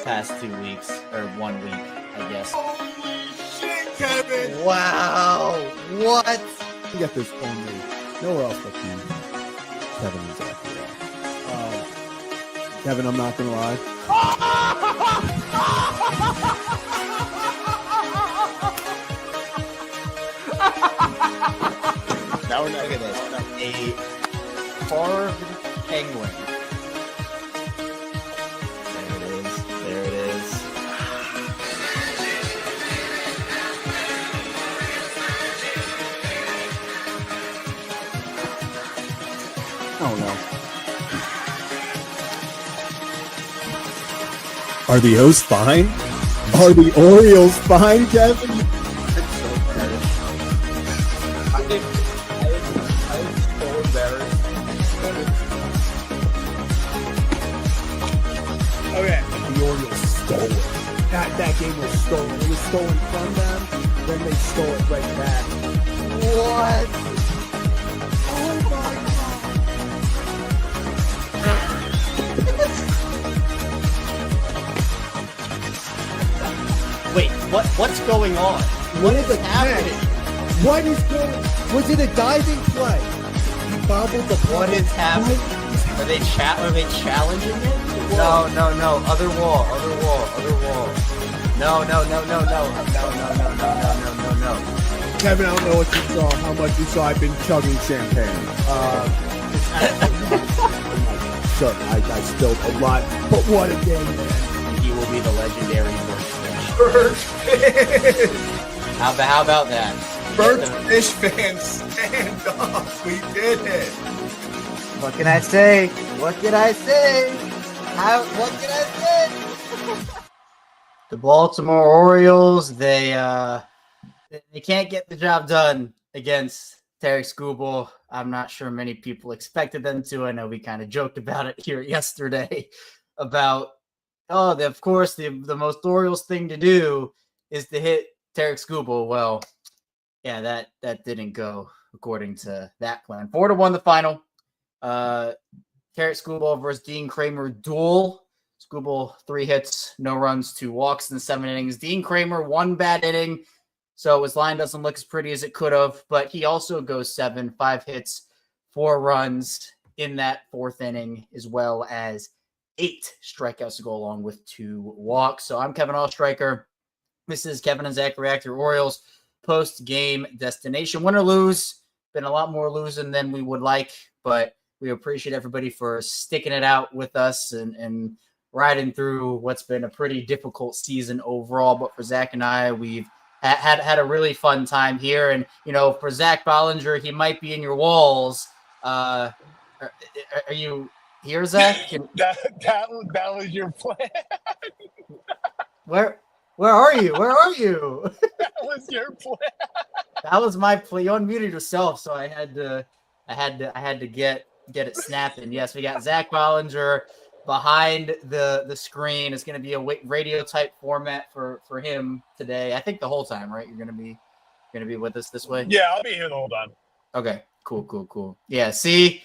past 2 weeks, or 1 week, I guess. Holy shit, Kevin! Wow! What? You get this only nowhere else but you, Kevin and Zach. Kevin, I'm not gonna lie. Now we're not gonna this. A carved penguin. There it is. There it is. Oh no. Are the O's fine? Are the Orioles fine, Kevin? I am so embarrassed. Okay. The Orioles stole it. That game was stolen. It was stolen from them, then they stole it right back. What? Oh my Wait, what's going on? What is happening? What is going? Was it a diving play? He bobbled the ball. What is happening? Are they challenging it? No. Other wall. No. Kevin, I don't know what you saw, how much you saw. I've been chugging champagne. Sure, I spilled a lot, but what a game, man. He will be the legendary Birdfish! How about that? Birdfish fans, stand up. We did it. What can I say? What can I say? The Baltimore Orioles, they can't get the job done against Tarik Skubal. I'm not sure many people expected them to. I know we kind of joked about it here yesterday about, of course, the most Orioles thing to do is to hit Tarik Skubal. Well, yeah, that didn't go according to that plan. 4-1 the final. Tarik Skubal versus Dean Kramer duel. Skubal 3 hits, no runs, 2 walks in 7 innings. Dean Kramer 1 bad inning, so his line doesn't look as pretty as it could have, but he also goes 7, 5 hits, 4 runs in that 4th inning, as well as 8 strikeouts to go along with 2 walks. So I'm Kevin Allstriker. This is Kevin and Zach React your Orioles post-game destination. Win or lose, been a lot more losing than we would like, but we appreciate everybody for sticking it out with us and riding through what's been a pretty difficult season overall. But for Zach and I, we've had a really fun time here. And, for Zach Bollinger, he might be in your walls. Are you here, Zach? That was your plan. Where are you? That was your plan. That was my play. You unmuted yourself, so I had to get it snapping. Yes, we got Zach Bollinger behind the screen. It's going to be a radio type format for him today. I think the whole time, right? You're going to be with us this way. Yeah, I'll be here the whole time. Okay, cool. Yeah, see,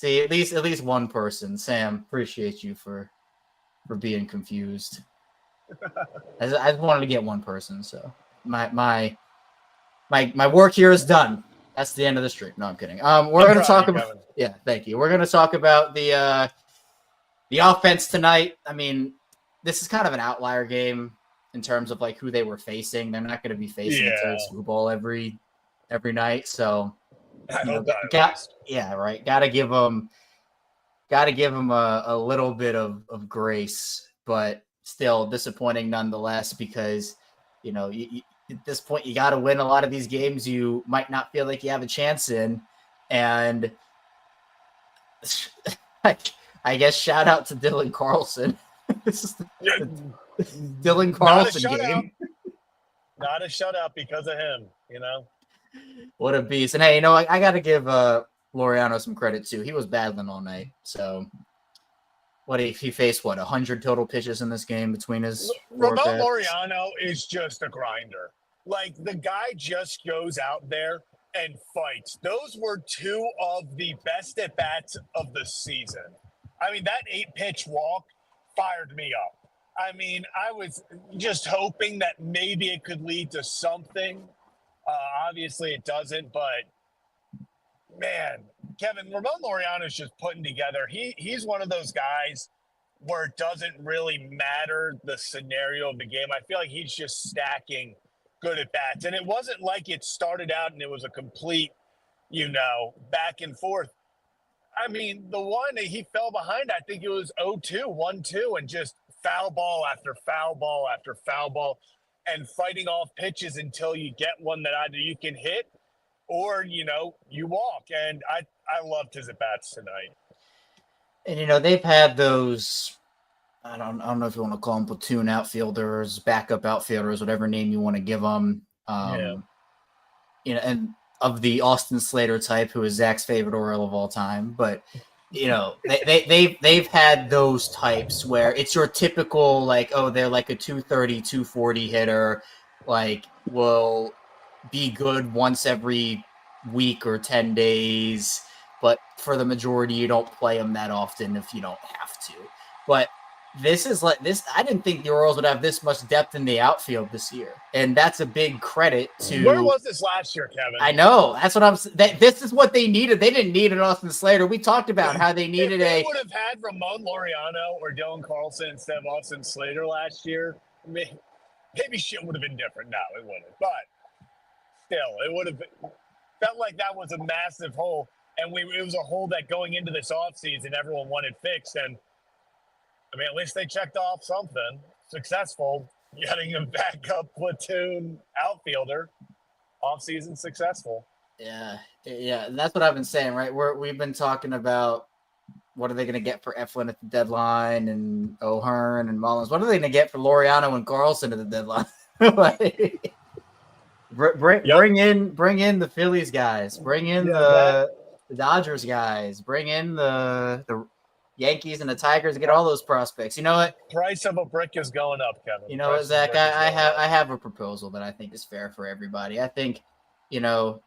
at least one person. Sam, appreciate you for being confused. I just wanted to get one person, so my work here is done. That's the end of the stream. No, I'm kidding. We're going to talk about. Kevin. Yeah, thank you. We're going to talk about the offense tonight. I mean, this is kind of an outlier game in terms of like who they were facing. They're not going to be facing Tarik Skubal every night. So, right. Got to give them a little bit of grace, but still disappointing nonetheless because at this point you got to win a lot of these games you might not feel like you have a chance in, and I guess shout out to Dylan Carlson. This is the Dylan Carlson game. Not a shutout because of him, What a beast. And hey, I got to give Laureano some credit too. He was battling all night. So he faced 100 total pitches in this game between his Ramon Laureano is just a grinder. Like, the guy just goes out there and fights. Those were 2 of the best at-bats of the season. I mean, that 8-pitch walk fired me up. I mean, I was just hoping that maybe it could lead to something. Obviously, it doesn't, but man, Kevin, Ramon Laureano's just putting together. He's one of those guys where it doesn't really matter the scenario of the game. I feel like he's just stacking good at bats. And it wasn't like it started out and it was a complete, back and forth. I mean, the one that he fell behind, I think it was 0-2, 1-2, and just foul ball after foul ball after foul ball and fighting off pitches until you get one that either you can hit or, you walk. And I loved his at-bats tonight. And, they've had those, I don't know if you want to call them platoon outfielders, backup outfielders, whatever name you want to give them. And of the Austin Slater type, who is Zach's favorite Oriole of all time. But, they've had those types where it's your typical, like, oh, they're like a 230, 240 hitter, like, will be good once every week or 10 days. But for the majority, you don't play them that often if you don't have to. But this is like this. I didn't think the Orioles would have this much depth in the outfield this year, and that's a big credit to. Where was this last year, Kevin? I know. That's what I'm. This is what they needed. They didn't need an Austin Slater. We talked about how they needed if they would have had Ramon Laureano or Dylan Carlson instead of Austin Slater last year. Maybe shit would have been different. No, it wouldn't. But still, it would have felt like that was a massive hole, and it was a hole that going into this offseason everyone wanted fixed. And I mean, at least they checked off something successful, getting a backup platoon outfielder, offseason successful. Yeah, and that's what I've been saying, right? We've been talking about what are they going to get for Eflin at the deadline, and O'Hearn and Mullins. What are they going to get for Laureano and Carlson at the deadline? Like, bring in the Phillies guys, bring in the Dodgers guys, bring in the Yankees and the Tigers to get all those prospects. You know what? Price of a brick is going up, Kevin. You know what, Zach? I have a proposal that I think is fair for everybody. I think, Tarik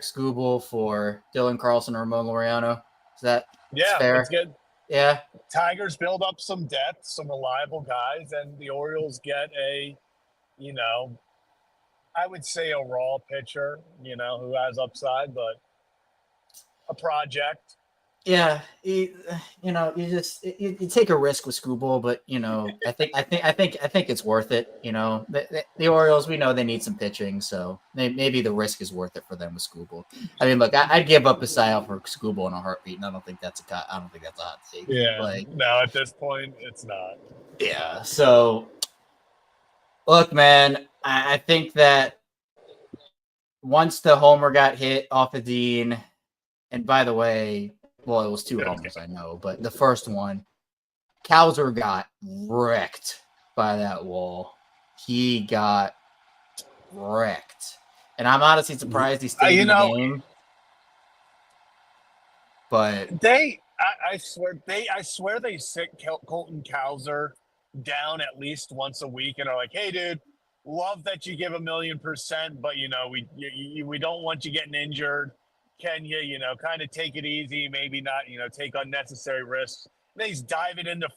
Skubal for Dylan Carlson or Ramon Laureano. Is that fair? That's good. Yeah. Tigers build up some depth, some reliable guys, and the Orioles get a, I would say a raw pitcher, who has upside, but a project. Yeah, you take a risk with Skubal, but I think it's worth it. The Orioles, we know they need some pitching, so maybe the risk is worth it for them with Skubal. I mean, look, I'd give up a side for Skubal in a heartbeat, and I don't think that's a hot take. Yeah, no, at this point, it's not. Yeah, so look, man, I think that once the homer got hit off of Dean, and by the way. Well, it was two homers, I know, but the first one, Cowser got wrecked by that wall. He got wrecked. And I'm honestly surprised he stayed in the game. But I swear they sit Colton Cowser down at least once a week and are like, hey, dude, love that you give 1,000,000%, but, we don't want you getting injured. Can you, kind of take it easy, maybe not, take unnecessary risks. And then he's diving into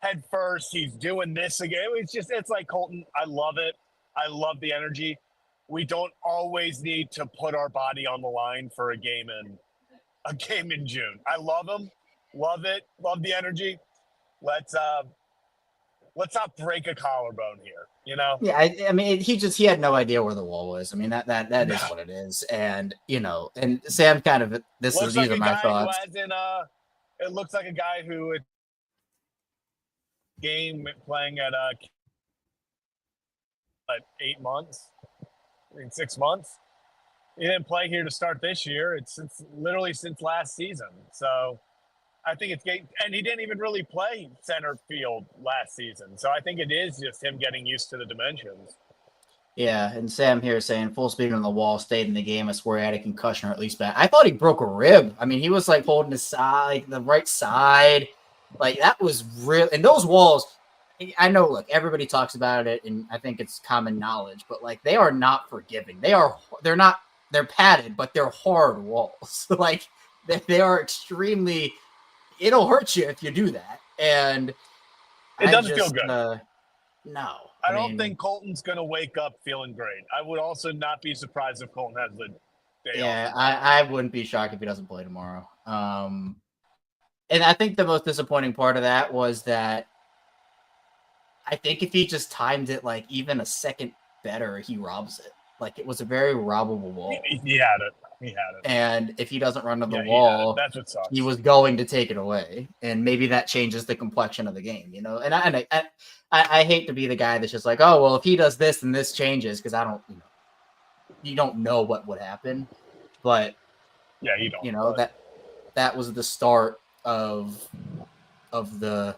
head first. He's doing this again. It's like, Colton, I love it. I love the energy. We don't always need to put our body on the line for a game in June. I love him. Love it. Love the energy. Let's not break a collarbone here, Yeah, I mean, he had no idea where the wall was. I mean, that is what it is, and and Sam kind of these are my thoughts. It looks like a guy who game playing at 8 months, 6 months. He didn't play here to start this year. It's literally since last season, so. I think it's game, and he didn't even really play center field last season. So I think it is just him getting used to the dimensions. Yeah, and Sam here saying full speed on the wall, stayed in the game. I swear he had a concussion or at least bad. I thought he broke a rib. I mean, he was like holding his side, like the right side. Like that was real. And those walls, I know, look, everybody talks about it, and I think it's common knowledge, but like they are not forgiving. They're padded, but they're hard walls. Like they are extremely. It'll hurt you if you do that. And It doesn't feel good. No. I don't think Colton's going to wake up feeling great. I would also not be surprised if Colton has the day Yeah, off. I wouldn't be shocked if he doesn't play tomorrow. And I think the most disappointing part of that was that I think if he just timed it like even a second better, he robs it. Like it was a very robbable ball. He had it. And if he doesn't run to the He wall, that's what sucks. he was going to take it away. And maybe that changes the complexion of the game, you know? And I hate to be the guy that's just like, oh, well, if he does this, then this changes. Because I don't, you don't know what would happen. But, yeah, you don't. You know, that was the start of the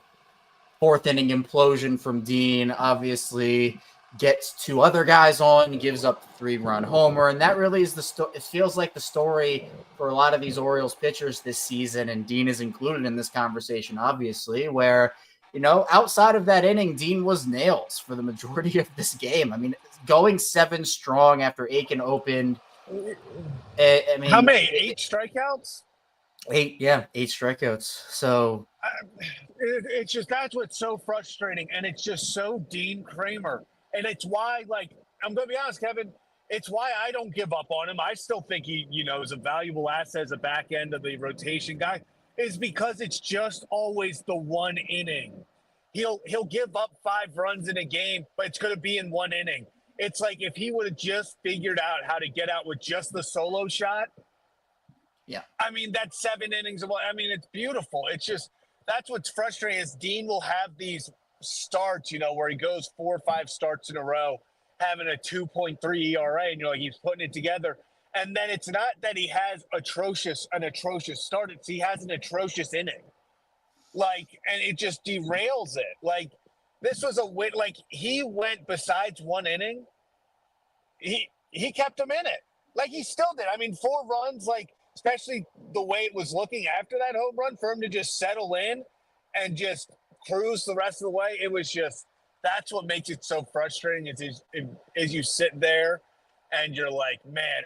fourth inning implosion from Dean. Obviously gets two other guys on, gives up the 3-run homer, and that really is it feels like the story for a lot of these Orioles pitchers this season, and Dean is included in this conversation, obviously, where, outside of that inning, Dean was nails for the majority of this game. I mean, going 7 strong after Aiken opened. I mean, how many? 8 strikeouts? 8 strikeouts. So it's just, that's what's so frustrating, and it's just so Dean Kramer. And it's why, I'm going to be honest, Kevin, it's why I don't give up on him. I still think he, is a valuable asset as a back end of the rotation guy, is because it's just always the one inning. He'll give up 5 runs in a game, but it's going to be in 1 inning. It's like if he would have just figured out how to get out with just the solo shot. Yeah. I mean, that's 7 innings. I mean, it's beautiful. It's just, that's what's frustrating is Dean will have these starts, where he goes 4 or 5 starts in a row, having a 2.3 ERA, and he's putting it together. And then it's not that he has an atrocious start; it's he has an atrocious inning. And it just derails it. This was a win. He went besides 1 inning. He kept him in it. He still did. I mean, 4 runs. Especially the way it was looking after that home run, for him to just settle in and just cruise the rest of the way. It was just, that's what makes it so frustrating is you sit there and you're like, man,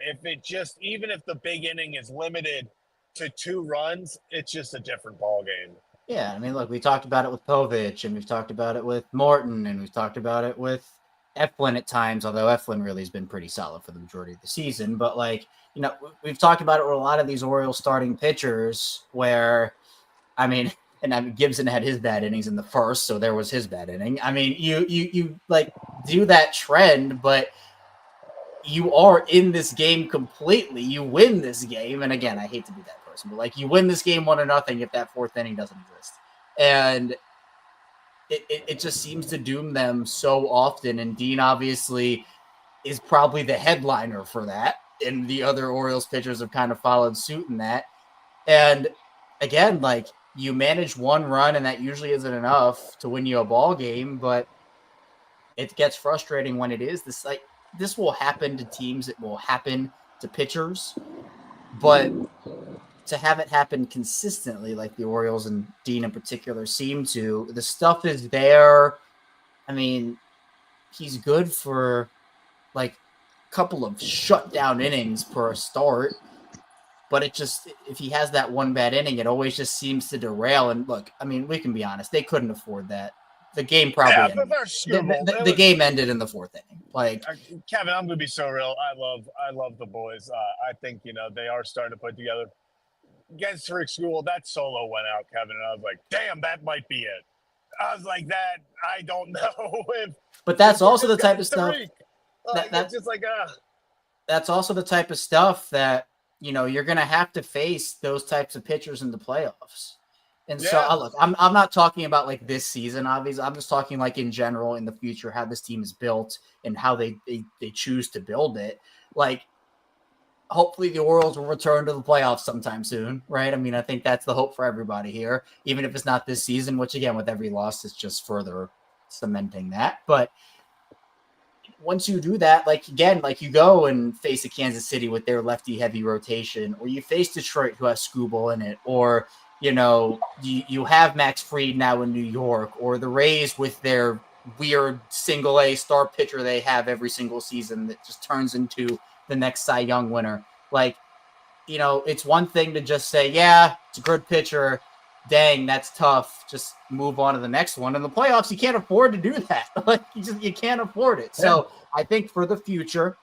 even if the big inning is limited to 2 runs, it's just a different ball game. Yeah, I mean, look, we talked about it with Povich, and we've talked about it with Morton, and we've talked about it with Eflin at times, although Eflin really has been pretty solid for the majority of the season. But, we've talked about it with a lot of these Orioles starting pitchers where, Gibson had his bad innings in the first, so there was his bad inning. I mean, you do that trend, but you are in this game completely. You win this game, and again, I hate to be that person, but you win this game 1-0 if that 4th inning doesn't exist, and it just seems to doom them so often. And Dean obviously is probably the headliner for that, and the other Orioles pitchers have kind of followed suit in that. And again, you manage 1 run, and that usually isn't enough to win you a ball game, but it gets frustrating when it is. This will happen to teams. It will happen to pitchers, but to have it happen consistently, like the Orioles and Dean in particular seem to, the stuff is there. I mean, he's good for a couple of shutdown innings per start. But it just, if he has that 1 bad inning, it always just seems to derail. And look, I mean, we can be honest, they couldn't afford that. The game probably ended. The game ended in the 4th inning. Kevin, I'm going to be so real. I love the boys. I think, they are starting to put together. Against Tarik Skubal, that solo went out, Kevin, and I was like, damn, that might be it. I was like, that, I don't know if. But that's also the type of stuff. It's just that's also the type of stuff that, you're going to have to face those types of pitchers in the playoffs. And so, look, I'm not talking about this season, obviously. I'm just talking in general in the future, how this team is built and how they choose to build it. Hopefully the Orioles will return to the playoffs sometime soon, right? I mean, I think that's the hope for everybody here, even if it's not this season, which again, with every loss, it's just further cementing that. But once you do that, you go and face a Kansas City with their lefty heavy rotation, or you face Detroit who has Skubal in it, or, you have Max Fried now in New York, or the Rays with their weird single A star pitcher they have every single season that just turns into the next Cy Young winner. It's one thing to just say, yeah, it's a good pitcher, dang, that's tough. Just move on to the next one. In the playoffs, you can't afford to do that. Like you can't afford it. So I think for the future,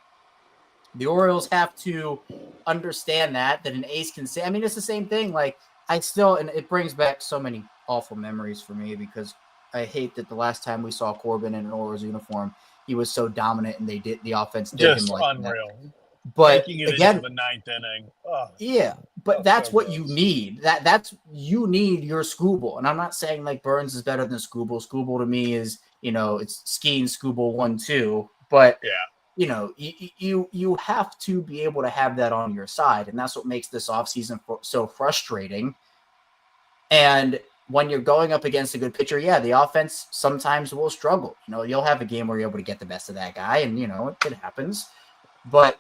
the Orioles have to understand that an ace can say. I mean, it's the same thing. Like and it brings back so many awful memories for me because I hate that the last time we saw Corbin in an Orioles uniform, he was so dominant and the offense did Just him like unreal. that. But taking it again, into the ninth inning. Oh, yeah, but that's so what gross. you need. You need your Skubal. And I'm not saying like Burns is better than Skubal. Skubal to me is, it's skiing Skubal 1-2. But you have to be able to have that on your side. And that's what makes this offseason so frustrating. And when you're going up against a good pitcher, the offense sometimes will struggle. You'll have a game where you're able to get the best of that guy, and it happens. But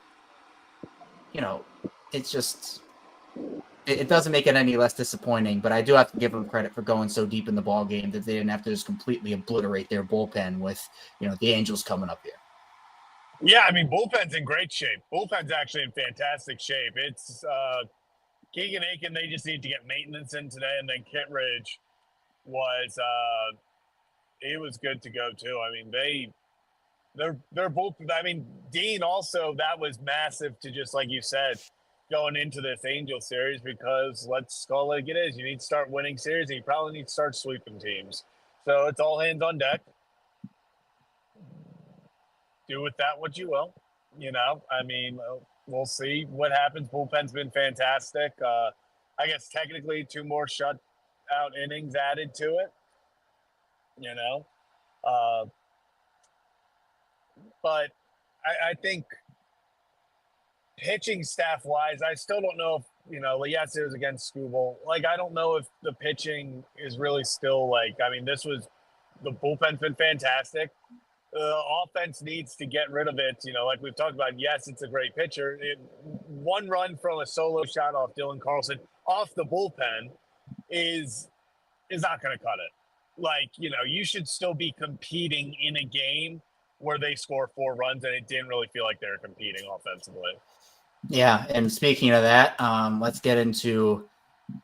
it's just it doesn't make it any less disappointing. But I do have to give them credit for going so deep in the ball game that they didn't have to just completely obliterate their bullpen with the Angels coming up here. Yeah, I mean, bullpen's in great shape. Bullpen's actually in fantastic shape. It's Keegan Aiken, they just need to get maintenance in today, and then Kittredge was he was good to go too. I mean, they're both. I mean, Dean also, that was massive to, just like you said, going into this Angel series, because let's call it like it is. You need to start winning series, and you probably need to start sweeping teams. So it's all hands on deck. Do with that what you will. I mean, we'll see what happens. Bullpen's been fantastic. I guess technically 2 more shutout innings added to it. But I think pitching staff wise, I still don't know if, yes, it was against Skubal. Like, I don't know if the pitching is really still the bullpen's been fantastic. The offense needs to get rid of it. Like we've talked about, yes, it's a great pitcher. One run from a solo shot off Dylan Carlson off the bullpen is not going to cut it. Like, you should still be competing in a game where they score 4 runs, and it didn't really feel like they were competing offensively. Yeah, and speaking of that, let's get into,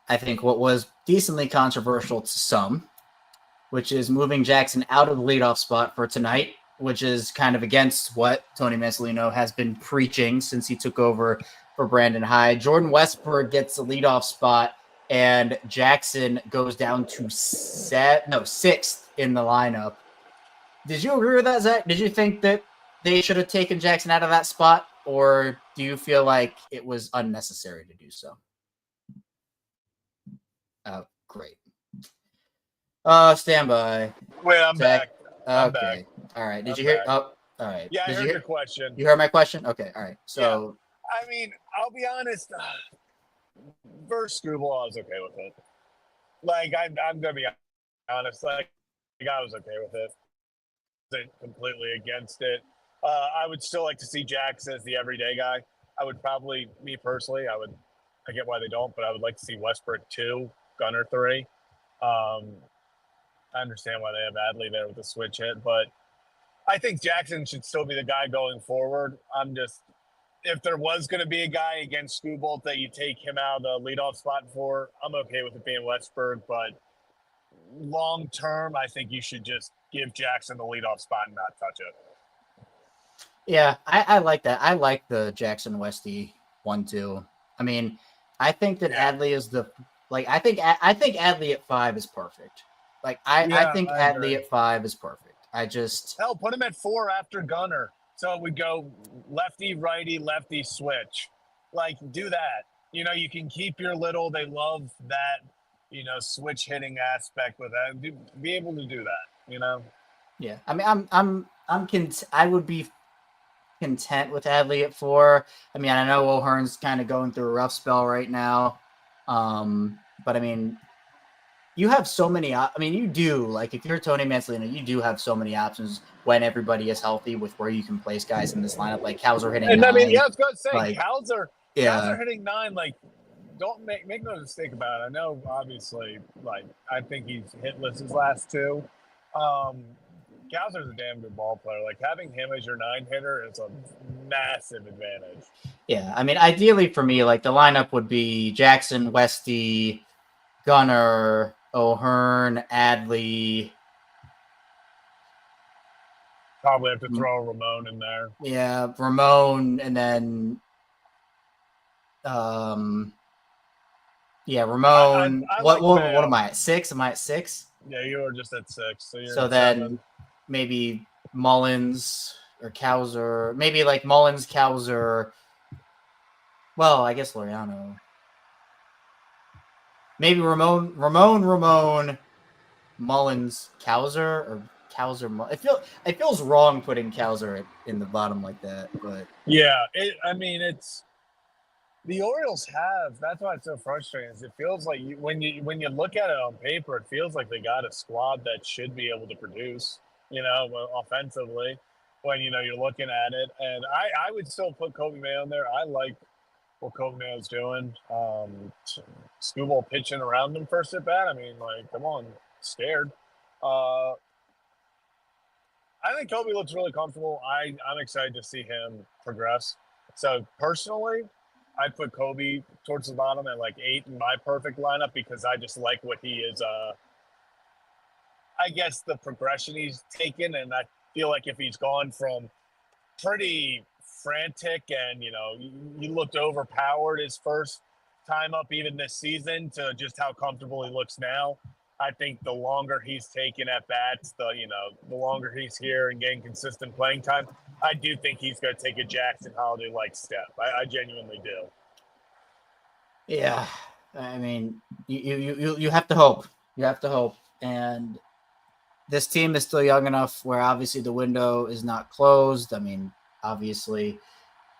I think, what was decently controversial to some, which is moving Jackson out of the leadoff spot for tonight, which is kind of against what Tony Mazzolino has been preaching since he took over for Brandon Hyde. Jordan Westburg gets the leadoff spot, and Jackson goes down to 6th in the lineup. Did you agree with that, Zach? Did you think that they should have taken Jackson out of that spot, or do you feel like it was unnecessary to do so? Oh, great. Stand by. Wait, I'm Zach. back. I'm okay. back. All right. Did I'm you hear? back. Oh, all right. Yeah, Did I heard your question. You heard my question? Okay. All right. So, I mean, I'll be honest. Versus Skubal, I was okay with it. Like, I'm gonna be honest. Like, I was okay with it. Wasn't completely against it. I would still like to see Jackson as the everyday guy. I would probably, me personally, I get why they don't, but I would like to see Westbrook 2, Gunner 3. I understand why they have Adley there with the switch hit, but I think Jackson should still be the guy going forward. If there was going to be a guy against Skubal that you take him out of the leadoff spot for, I'm okay with it being Westbrook, but long term, I think you should just give Jackson the leadoff spot and not touch it. Yeah, I like that. I like the Jackson Westy 1-2. I mean, I think that Adley is I think Adley at 5 is perfect. Like I think Adley at 5 is perfect. Hell, put him at 4 after Gunner. So we go lefty, righty, lefty switch. Like, do that. You can keep your little. They love that. Switch hitting aspect with that. Be able to do that. Yeah, I mean, I would be content with Adley at 4. I mean, I know O'Hearn's kind of going through a rough spell right now, but I mean, you have so many. I mean, you do, like, if you're Tony Mazzolino, you do have so many options when everybody is healthy with where you can place guys in this lineup. Like Hauser hitting 9. I mean, yeah, I was going to say, like, Hauser hitting 9. Like, don't make no mistake about it. I know, obviously, like, I think he's hitless his last 2. Hauser's a damn good ball player. Like, having him as your 9 hitter is a massive advantage. Yeah, I mean, ideally for me, like, the lineup would be Jackson, Westy, Gunnar, O'Hearn, Adley. Probably have to throw Ramon in there. Yeah, Ramon, and then Ramon. I what like am Mayo. I at 6? Am I at 6? Yeah, you were just at 6. So you're So at then 7. maybe Mullins or Cowser. Maybe like Mullins, Cowser. Well, I guess Laureano. Maybe Ramon, Mullins, Cowser, or Cowser. It feels wrong putting Cowser in the bottom like that, but Yeah, it's the Orioles have. That's why it's so frustrating. Is it feels like when you look at it on paper, it feels like they got a squad that should be able to produce. Offensively, when you're looking at it, and I would still put Kobe Mayo in there. I like what Kobe Mayo's doing. Skubal pitching around him first at bat. I mean, like, come on, scared. I think Kobe looks really comfortable. I'm excited to see him progress. So personally, I'd put Kobe towards the bottom at like 8 in my perfect lineup because I just like what he is. I guess the progression he's taken, and I feel like if he's gone from pretty frantic and he looked overpowered his first time up even this season to just how comfortable he looks now. I think the longer he's taken at bats, the longer he's here and getting consistent playing time, I do think he's going to take a Jackson Holiday-like step. I genuinely do. yeah, I mean, you have to hope. You have to hope, and this team is still young enough where obviously the window is not closed. I mean, obviously,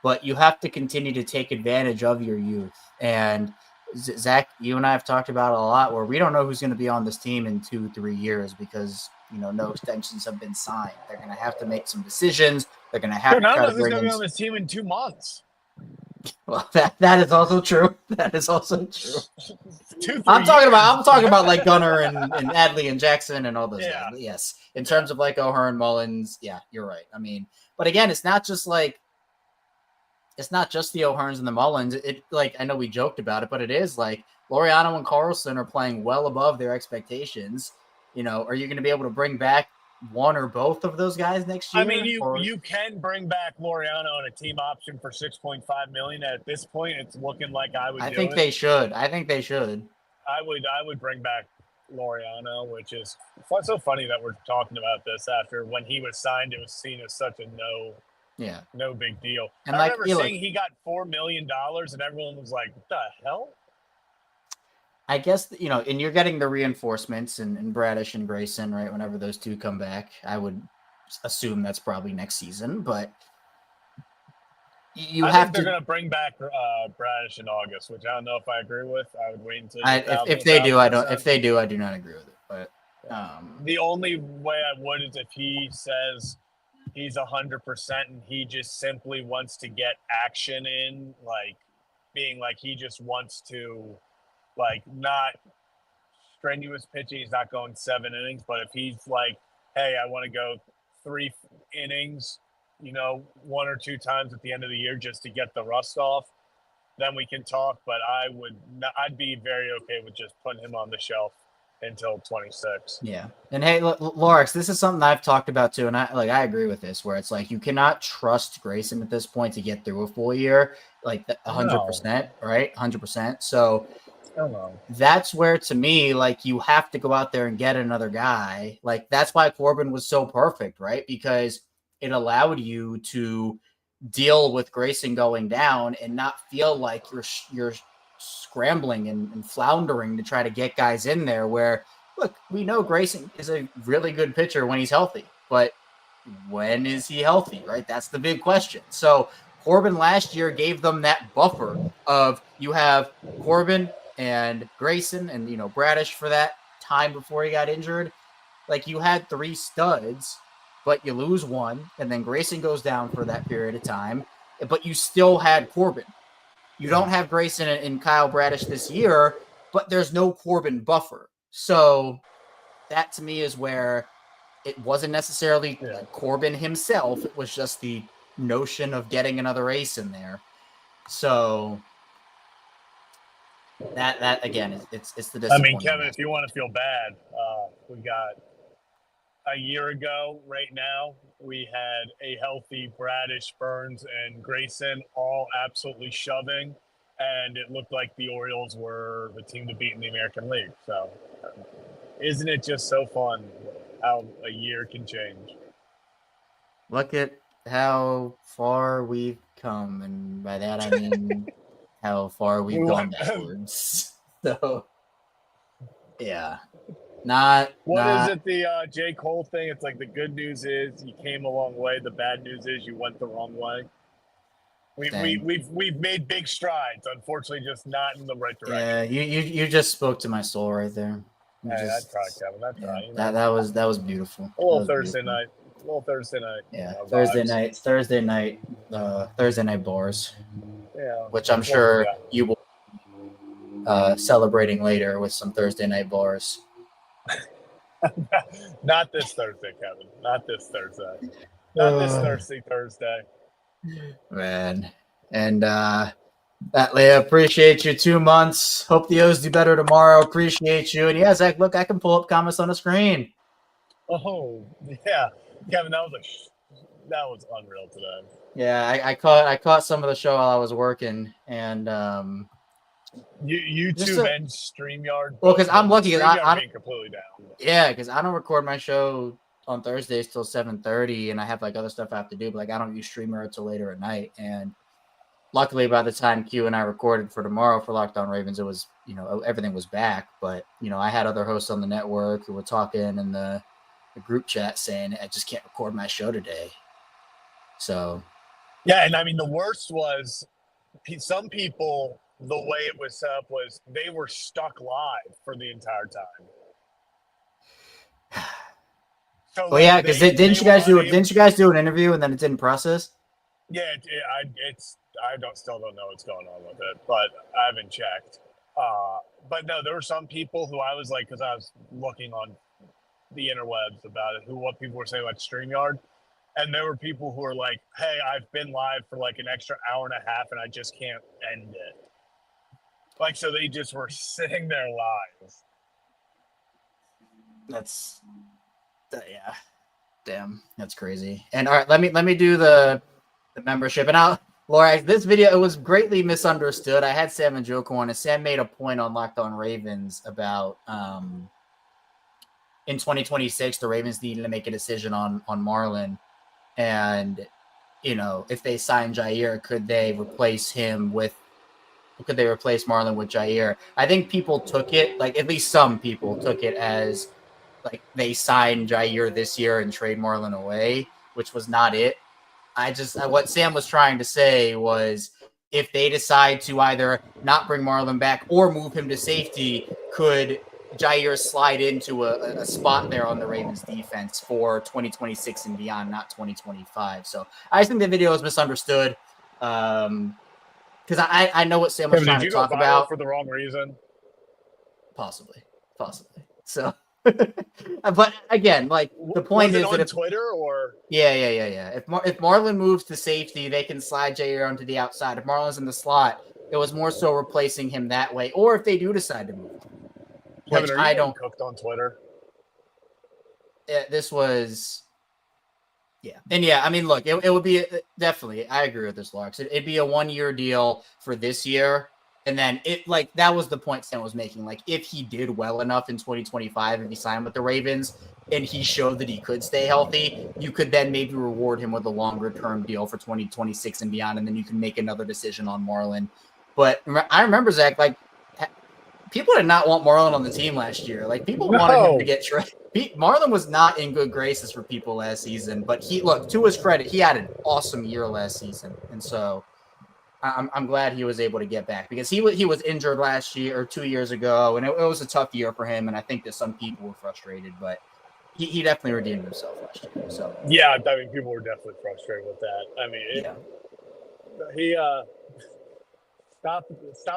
but you have to continue to take advantage of your youth. And Zach, you and I have talked about it a lot where we don't know who's going to be on this team in 2-3 years because, no extensions have been signed. They're going to have to make some decisions. They're going to have to try to bring going to in. be on this team in 2 months. Well, that is also true. That is also true. 2-3 I'm talking years. about like Gunnar and Adley and Jackson and all those Yeah. guys. But yes, in terms of like O'Hearn, Mullins, yeah, you're right. I mean, but again, it's not just the O'Hearns and the Mullins. It like, I know we joked about it, but it is like Laureano and Carlson are playing well above their expectations. Are you going to be able to bring back one or both of those guys next year? I mean, you can bring back Laureano on a team option for $6.5 million. At this point, it's looking like I think they should. I think they should. I would bring back Laureano, which is so funny that we're talking about this after when he was signed, it was seen as such a no big deal. And I remember saying he got $4 million, and everyone was like, "What the hell?" I guess, and you're getting the reinforcements and Bradish and Grayson, right? Whenever those two come back, I would assume that's probably next season, but I think they're going to bring back Bradish in August, which I don't know if I agree with. I would wait until if they do, I don't. If they do, I do not agree with it. But the only way I would is if he says he's 100% and he just simply wants to get action in, like being like he just wants to. Like, not strenuous pitching. He's not going 7 innings. But if he's like, hey, I want to go 3 innings, 1 or 2 times at the end of the year just to get the rust off, then we can talk. But I'd be very okay with just putting him on the shelf until 26. Yeah. And hey, Lorix, this is something I've talked about too. And I agree with this, where it's like, you cannot trust Grayson at this point to get through a full year, like 100%, right? 100%. So, that's where, to me, like, you have to go out there and get another guy. Like, that's why Corbin was so perfect, right? Because it allowed you to deal with Grayson going down and not feel like you're scrambling and floundering to try to get guys in there. Where, look, we know Grayson is a really good pitcher when he's healthy, but when is he healthy, right? That's the big question. So Corbin last year gave them that buffer of, you have Corbin and Grayson and, Bradish for that time before he got injured. Like, you had 3 studs, but you lose one, and then Grayson goes down for that period of time, but you still had Corbin. You don't have Grayson and Kyle Bradish this year, but there's no Corbin buffer. So that, to me, is where it wasn't necessarily Corbin himself. It was just the notion of getting another ace in there. So that again, it's the I mean, disappointing. Kevin, if you want to feel bad, we got a year ago right now, we had a healthy Bradish, Burns, and Grayson all absolutely shoving, and it looked like the Orioles were the team to beat in the American League. So isn't it just so fun how a year can change? Look at how far we've come, and by that I mean how far we've gone backwards. So, yeah, What is it? The J. Cole thing? It's like the good news is you came a long way. The bad news is you went the wrong way. We've made big strides. Unfortunately, just not in the right direction. Yeah, you just spoke to my soul right there. I tried, Kevin. I tried. Yeah, that was beautiful. A little Thursday night. Yeah, you know, Thursday vibes. Thursday night bars. Yeah. Which I'm sure you will celebrating later with some Thursday night bars. Not this Thursday, Kevin. Not this Thursday. Not this Thursday. Man. And Leah, appreciate you 2 months. Hope the O's do better tomorrow. Appreciate you. And yeah, Zach, look, I can pull up comments on the screen. Oh, yeah. Kevin, that was unreal today. Yeah, I caught some of the show while I was working, and YouTube and StreamYard. Well, because I'm lucky. I'm being completely down. Yeah, because I don't record my show on Thursdays till 7:30, and I have like other stuff I have to do. But like I don't use Streamer until later at night. And luckily, by the time Q and I recorded for tomorrow for Lockdown Ravens, it was everything was back. But I had other hosts on the network who were talking in the group chat saying I just can't record my show today. So. Yeah, and I mean the worst was some people. The way it was set up was they were stuck live for the entire time. So well, yeah, because didn't you guys do an interview and then it didn't process? Yeah, I still don't know what's going on with it, but I haven't checked. But no, there were some people who I was like, because I was looking on the interwebs about it, what people were saying about StreamYard. And there were people who were like, hey, I've been live for like an extra hour and a half and I just can't end it. Like, so they just were sitting there live. Yeah. Damn, that's crazy. And all right, let me do the membership. And Laura, this video, it was greatly misunderstood. I had Sam and Joko on, and Sam made a point on Locked On Ravens about in 2026, the Ravens needed to make a decision on Marlon. And, if they sign Jair, could they replace Marlon with Jair? I think people took it, like at least some people took it as like they signed Jair this year and trade Marlon away, which was not it. What Sam was trying to say was if they decide to either not bring Marlon back or move him to safety, could Jair slide into a spot there on the Ravens defense for 2026 and beyond, not 2025. So I just think the video is misunderstood. Because I know what Sam was trying to talk about. For the wrong reason? Possibly. So, but again, like the point is that if Twitter or yeah. If Marlon moves to safety, they can slide Jair onto the outside. If Marlon's in the slot, it was more so replacing him that way. Or if they do decide to move. Kevin, are you getting cooked on Twitter? This was, yeah. And yeah, I mean, look, it would be definitely, I agree with this, Larks. It'd be a 1-year deal for this year. And then that was the point Sam was making. Like, if he did well enough in 2025 and he signed with the Ravens and he showed that he could stay healthy, you could then maybe reward him with a longer term deal for 2026 and beyond. And then you can make another decision on Marlon. But I remember, Zach, like, people did not want Marlon on the team last year. Like, people wanted him to get traded. Marlon was not in good graces for people last season, but to his credit, he had an awesome year last season. And so I'm glad he was able to get back because he was injured last year or 2 years ago, and it was a tough year for him. And I think that some people were frustrated, but he definitely redeemed himself last year. So yeah, I mean, people were definitely frustrated with that. I mean, he Stop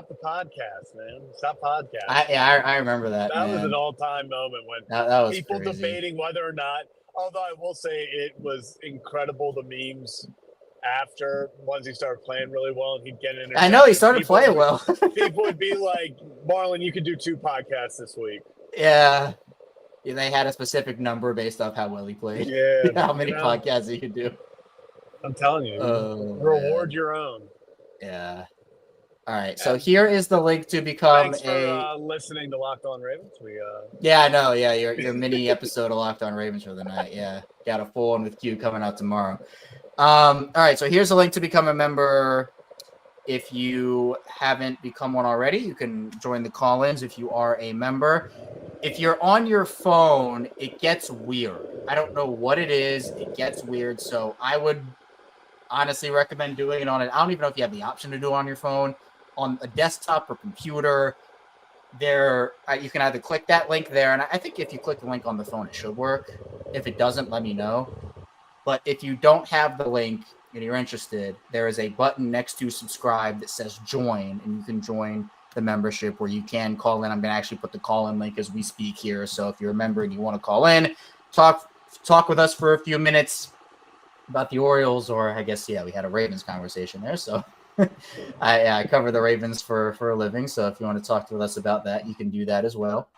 the podcast, man. Stop podcast. I remember that. That was an all-time moment when that was people crazy. debating whether or not. Although I will say it was incredible, the memes after once he started playing really well and he'd get an I know he interception, started playing well. people would be like, Marlon, you could do 2 podcasts this week. Yeah. They had a specific number based off how well he played. Yeah. How many podcasts he could do. I'm telling you, reward your own. Yeah. All right. So here is the link to become Thanks for listening to Locked On Ravens. Yeah, I know. Yeah, your mini episode of Locked On Ravens for the night. Yeah, got a full one with Q coming out tomorrow. All right. So here's a link to become a member. If you haven't become one already, you can join the call-ins if you are a member. If you're on your phone, it gets weird. I don't know what it is. It gets weird. So I would honestly recommend doing it on it. I don't even know if you have the option to do it on your phone, on a desktop or computer. There, you can either click that link there, and I think if you click the link on the phone, it should work. If it doesn't, let me know. But if you don't have the link and you're interested, there is a button next to subscribe that says join, and you can join the membership where you can call in. I'm going to actually put the call-in link as we speak here. So if you're a member and you want to call in, talk with us for a few minutes about the Orioles, or I guess, yeah, we had a Ravens conversation there. So I cover the Ravens for a living. So if you want to talk to us about that, you can do that as well.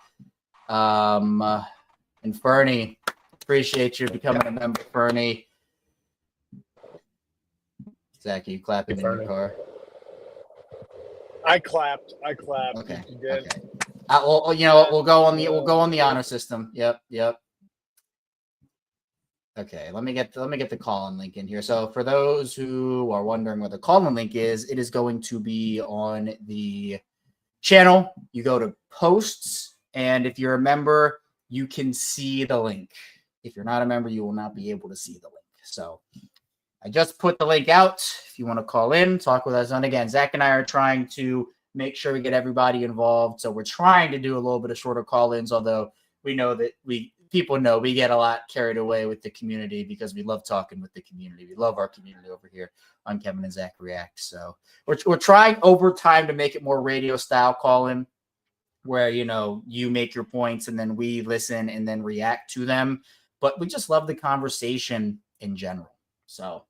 And Fernie, appreciate you becoming a member, Fernie. Zach, are you clapping in your car? I clapped. Okay. You did. Okay. Well, you know, we'll go on the honor system. Yep. Okay, let me get the call-in link in here. So for those who are wondering what the call-in link is, it is going to be on the channel. You go to posts, and if you're a member, you can see the link. If you're not a member, you will not be able to see the link. So I just put the link out. If you want to call in, talk with us. And again, Zach and I are trying to make sure we get everybody involved. So we're trying to do a little bit of shorter call-ins, although we know that people know we get a lot carried away with the community because we love talking with the community. We love our community over here on Kevin and Zach React. So we're trying over time to make it more radio style call-in, where, you know, you make your points and then we listen and then react to them. But we just love the conversation in general. So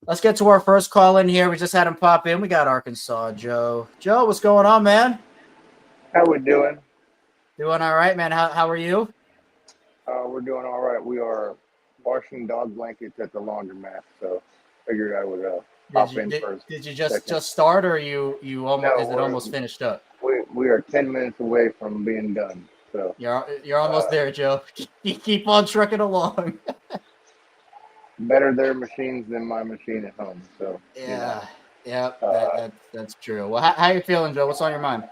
let's get to our first call in here. We just had him pop in. We got Arkansas Joe. Joe, what's going on, man? How we doing? Doing all right, man. How are you? We're doing all right. We are washing dog blankets at the laundromat, so figured I would pop in first. Did you just start, or you almost? Is it almost finished up? We are 10 minutes away from being done. So you're almost there, Joe. You keep on trucking along. Better their machines than my machine at home. So yeah, that's true. Well, how you feeling, Joe? What's on your mind?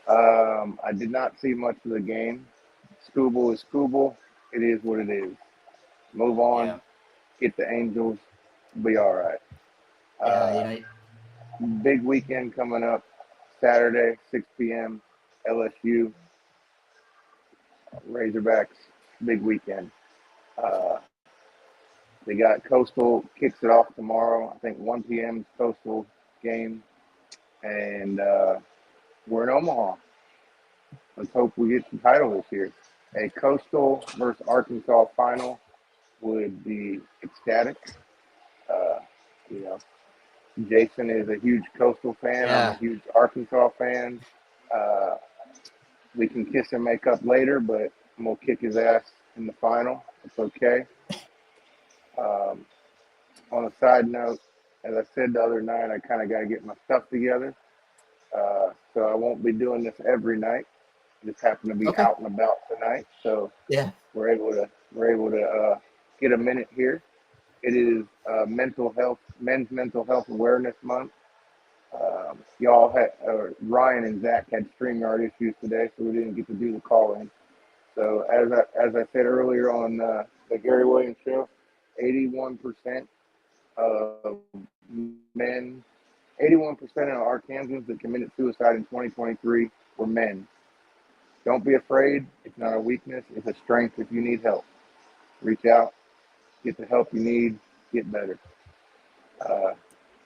I did not see much of the game. Skubal is Skubal. It is what it is. Move on. Yeah. Get the Angels. Be all right. Big weekend coming up. Saturday, 6 p.m. LSU. Razorbacks. Big weekend. They got Coastal kicks it off tomorrow. I think 1 p.m. Coastal game. And we're in Omaha. Let's hope we get the title this year. A Coastal versus Arkansas final would be ecstatic. Jason is a huge Coastal fan. Yeah. I'm a huge Arkansas fan. We can kiss and make up later, but I'm going to kick his ass in the final. It's okay. On a side note, as I said the other night, I kind of got to get my stuff together. So I won't be doing this every night. I just happen to be out and about tonight. So yeah, we're able to get a minute here. It is Men's Mental Health Awareness Month. Y'all had Ryan and Zach had StreamYard issues today, so we didn't get to do the call-in. So as I said earlier on the Gary Williams show, 81% of men, 81% of Arkansans that committed suicide in 2023 were men. Don't be afraid. It's not a weakness. It's a strength. If you need help, reach out, get the help you need, get better.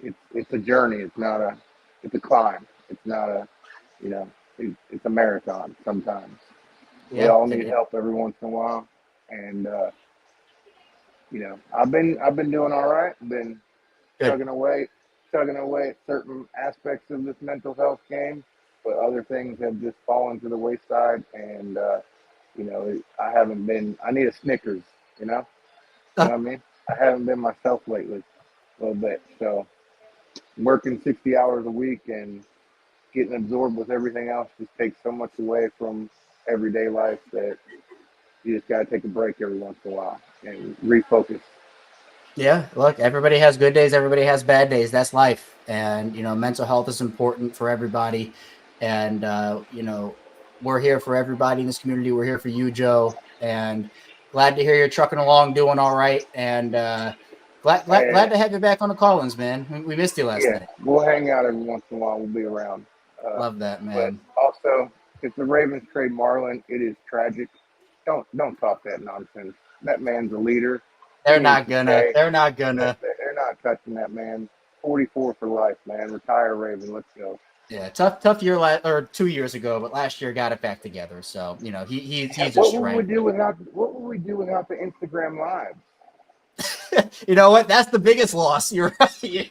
It's a journey. It's a climb. It's not it's a marathon sometimes. We all need help every once in a while. And, I've been doing all right. Been chugging away at certain aspects of this mental health game, but other things have just fallen to the wayside. And I need a Snickers. You know what I mean? I haven't been myself lately a little bit. So working 60 hours a week and getting absorbed with everything else just takes so much away from everyday life that you just got to take a break every once in a while and refocus. Yeah, look, everybody has good days, everybody has bad days. That's life. And, mental health is important for everybody. And, we're here for everybody in this community. We're here for you, Joe. And glad to hear you're trucking along, doing all right. And glad to have you back on the call-ins, man. We missed you last night. We'll hang out every once in a while. We'll be around. Love that, man. But also, if the Ravens trade Marlon, it is tragic. Don't talk that nonsense. That man's a leader. They're not gonna. They're not touching that man. 44 for life, man. Retire Raven. Let's go. Yeah, tough year 2 years ago, but last year got it back together. So he's a What strength. would we do without the Instagram lives? You know what? That's the biggest loss. You're right.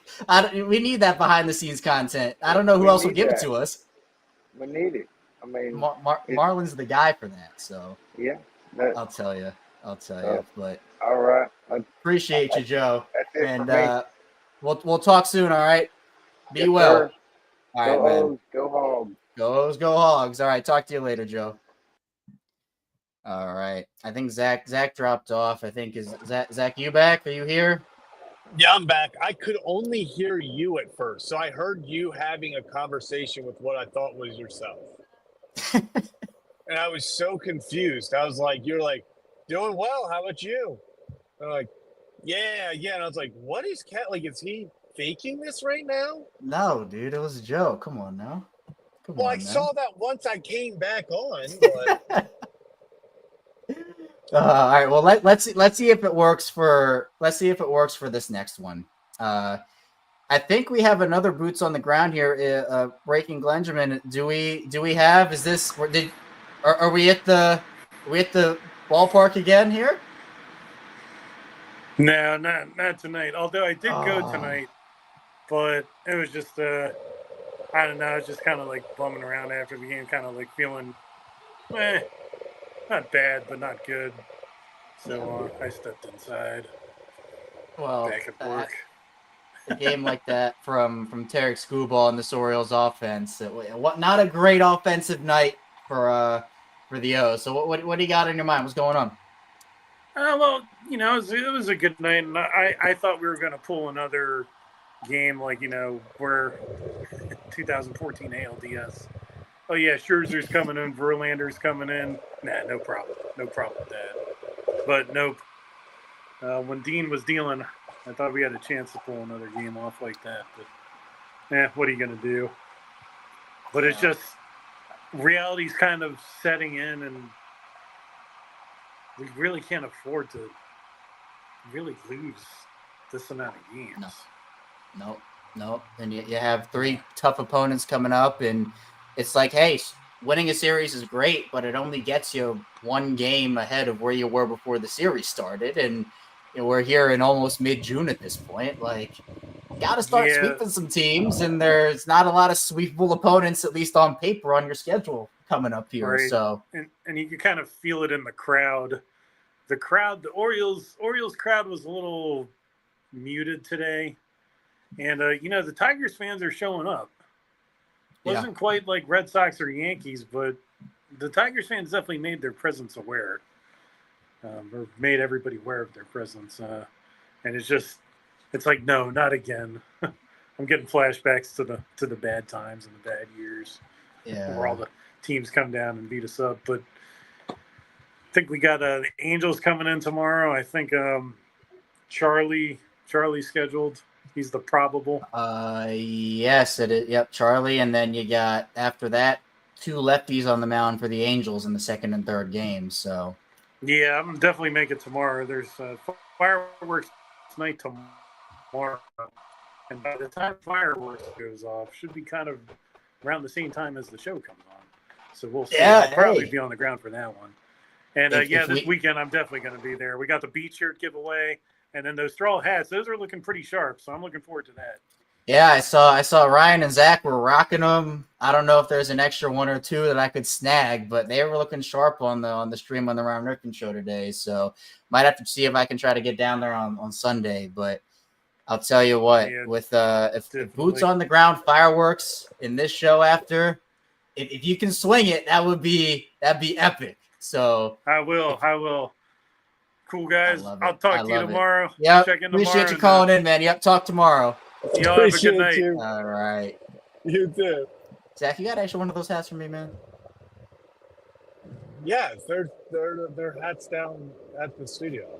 We need that behind the scenes content. I don't know who else will give it to us. We need it. I mean, Marlon's the guy for that. So yeah, I'll tell you. But all right. Appreciate you, Joe. That's it and for me. we'll talk soon. All right. Be Yes, well. Sir. All right, go man. Hogs, go Hogs. Go Hogs. All right. Talk to you later, Joe. All right. I think Zach dropped off. I think is Zach, you back? Are you here? Yeah, I'm back. I could only hear you at first. So I heard you having a conversation with what I thought was yourself. And I was so confused. I was like, you're like, doing well. How about you? And I'm like, yeah. And I was like, what is Cat? Like, is he faking this right now? No, dude. It was a joke. Come on now. I saw that once I came back on. But... all right. Well, let's see if it works for this next one. I think we have another boots on the ground here. Breaking Glenjamin. Do we have? Is this? Are we at the ballpark again here? No, not tonight. Although I did go tonight, but it was just I don't know. I was just kind of like bumming around after the game, kind of like feeling, not bad, but not good. So I stepped inside. Well, back at work. A game like that from Tarik Skubal and the Orioles offense. Not a great offensive night for the O's. So what do you got in your mind? What's going on? Well, it was a good night, and I thought we were going to pull another game like, where 2014 ALDS. Oh, yeah, Scherzer's coming in, Verlander's coming in. Nah, no problem. No problem with that. But nope. When Dean was dealing, I thought we had a chance to pull another game off like that. But, what are you going to do? But it's just reality's kind of setting in, and we really can't afford to really lose this amount of games. No. And you have 3 tough opponents coming up, and it's like, hey, winning a series is great, but it only gets you 1 game ahead of where you were before the series started. And we're here in almost mid-June at this point. Like, got to start sweeping some teams, and there's not a lot of sweepable opponents, at least on paper, on your schedule coming up here. Right. So, and you can kind of feel it in the crowd. The Orioles crowd was a little muted today, and the Tigers fans are showing up. Wasn't quite like Red Sox or Yankees, but the Tigers fans definitely made their presence aware, or made everybody aware of their presence. And it's like, no, not again. I'm getting flashbacks to the bad times and the bad years, where all the teams come down and beat us up. But I think we got the Angels coming in tomorrow. I think Charlie's scheduled. He's the probable. Yes, it is. Yep, Charlie. And then you got, after that, 2 lefties on the mound for the Angels in the 2nd and 3rd games. So, yeah, I'm definitely making tomorrow. There's fireworks night tomorrow. And by the time fireworks goes off, should be kind of around the same time as the show comes on. So we'll see. I'll probably be on the ground for that one. And If this we, weekend I'm definitely going to be there. We got the beach shirt giveaway, and then those straw hats. Those are looking pretty sharp, so I'm looking forward to that. yeah, I saw Ryan and Zach were rocking them. I don't know if there's an extra one or two that I could snag, but they were looking sharp on the stream on the Ron Ripken show today. So might have to see if I can try to get down there on Sunday. But I'll tell you what, Yeah, with if definitely. boots on the ground fireworks in this show after, if you can swing it, that'd be epic. So I will. Cool, guys. I'll talk to you tomorrow. Yeah, Check in appreciate tomorrow you calling in, man. Yep, talk tomorrow. Y'all have a good Appreciate night. you. All right. You too. Zach, you got actually one of those hats for me, man? Yeah, they're hats down at the studio.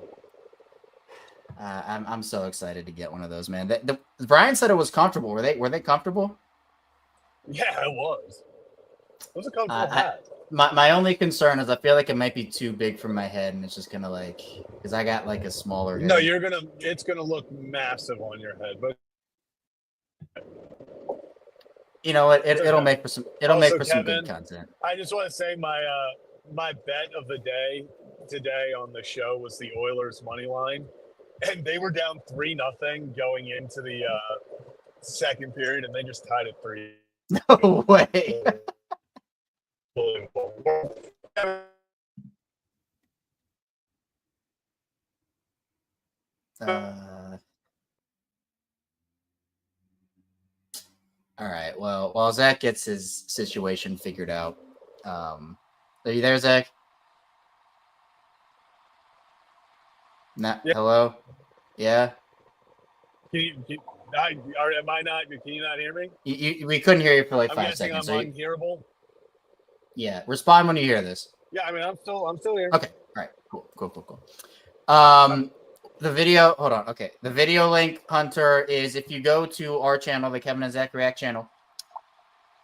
I'm so excited to get one of those, man. Brian said it was comfortable. Were they comfortable? Yeah, it was. It was a comfortable hat. My only concern is I feel like it might be too big for my head, and it's just gonna because I got a smaller head. No, it's gonna look massive on your head, but you know what? It'll make for some Also, some Kevin, good content. I just want to say my bet of the day today on the show was the Oilers money line, and they were down 3-0 going into the second period, and they just tied it 3. No way. All right. Well, while Zach gets his situation figured out, are you there, Zach? Yeah. Hello. Yeah. Am I not? Can you not hear me? We couldn't hear you for like I'm 5 guessing seconds. I'm unhearable. Yeah. Respond when you hear this. Yeah, I mean, I'm still here. Okay. All right. Cool. The video. Hold on. Okay. The video link, Hunter, is if you go to our channel, the Kevin and Zach React channel.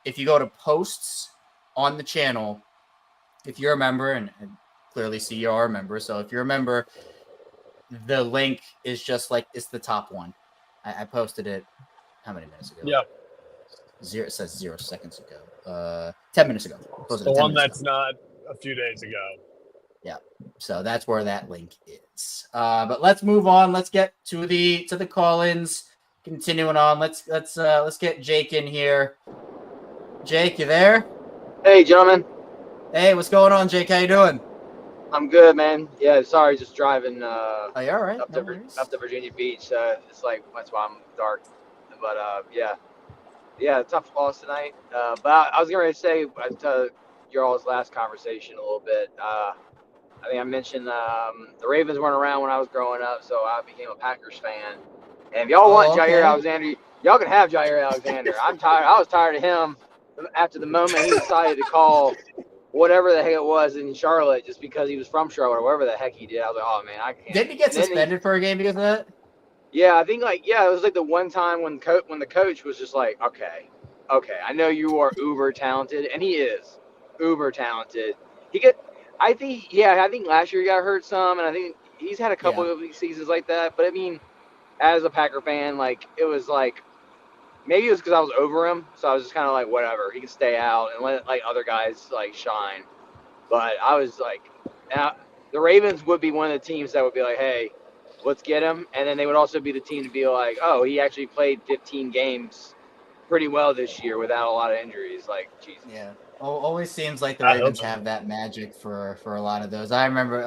If you go to posts on the channel, if you're a member, and clearly see you are a member, so if you're a member, the link is just it's the top one. I posted it how many minutes ago? Yeah. It says 0 seconds ago. 10 minutes ago. The one that's not a few days ago. Yeah. So that's where that link is. But let's move on. Let's get to the call-ins. Continuing on. Let's get Jake in here. Jake, you there? Hey, gentlemen. Hey, what's going on, Jake? How you doing? I'm good, man. Yeah, sorry, just driving Are you all right? up to Virginia Beach. It's that's why I'm dark. But yeah, tough loss tonight. But I was going to say to your all's last conversation a little bit. I think I mentioned the Ravens weren't around when I was growing up, so I became a Packers fan. And if y'all want Jair Alexander, y'all can have Jair Alexander. I'm tired. I was tired of him after the moment he decided to call whatever the heck it was in Charlotte just because he was from Charlotte or whatever the heck he did. I was like, oh, man, I can't. Didn't he get suspended for a game because of that? Yeah, I think it was the one time when the coach was just like, okay, I know you are uber talented, and he is uber talented. I think last year he got hurt some, and I think he's had a couple of seasons like that. But I mean, as a Packer fan, it was maybe it was because I was over him, so I was just kind of whatever, he can stay out and let other guys shine. But I was the Ravens would be one of the teams that would be like, hey, let's get him, and then they would also be the team to be like, oh, he actually played 15 games pretty well this year without a lot of injuries. Jesus. Yeah. Always seems like the Ravens have that magic for a lot of those. I remember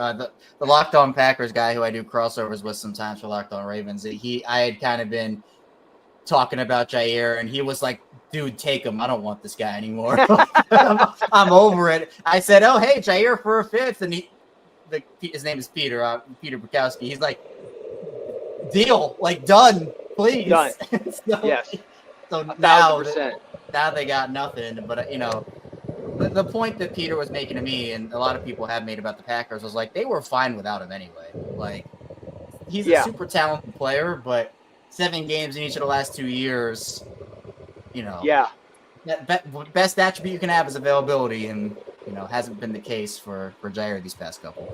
the Locked On Packers guy who I do crossovers with sometimes for Locked On Ravens. I had kind of been talking about Jair, and he was like, dude, take him. I don't want this guy anymore. I'm over it. I said, oh, hey, Jair for a fifth. And his name is Peter Bukowski. He's like, deal, done, please. Done. Yes. So 1,000%. Now they got nothing. But, the point that Peter was making to me, and a lot of people have made about the Packers, was they were fine without him anyway. He's a super talented player, but 7 games in each of the last 2 years, Yeah. That best attribute you can have is availability, and hasn't been the case for Jair these past couple.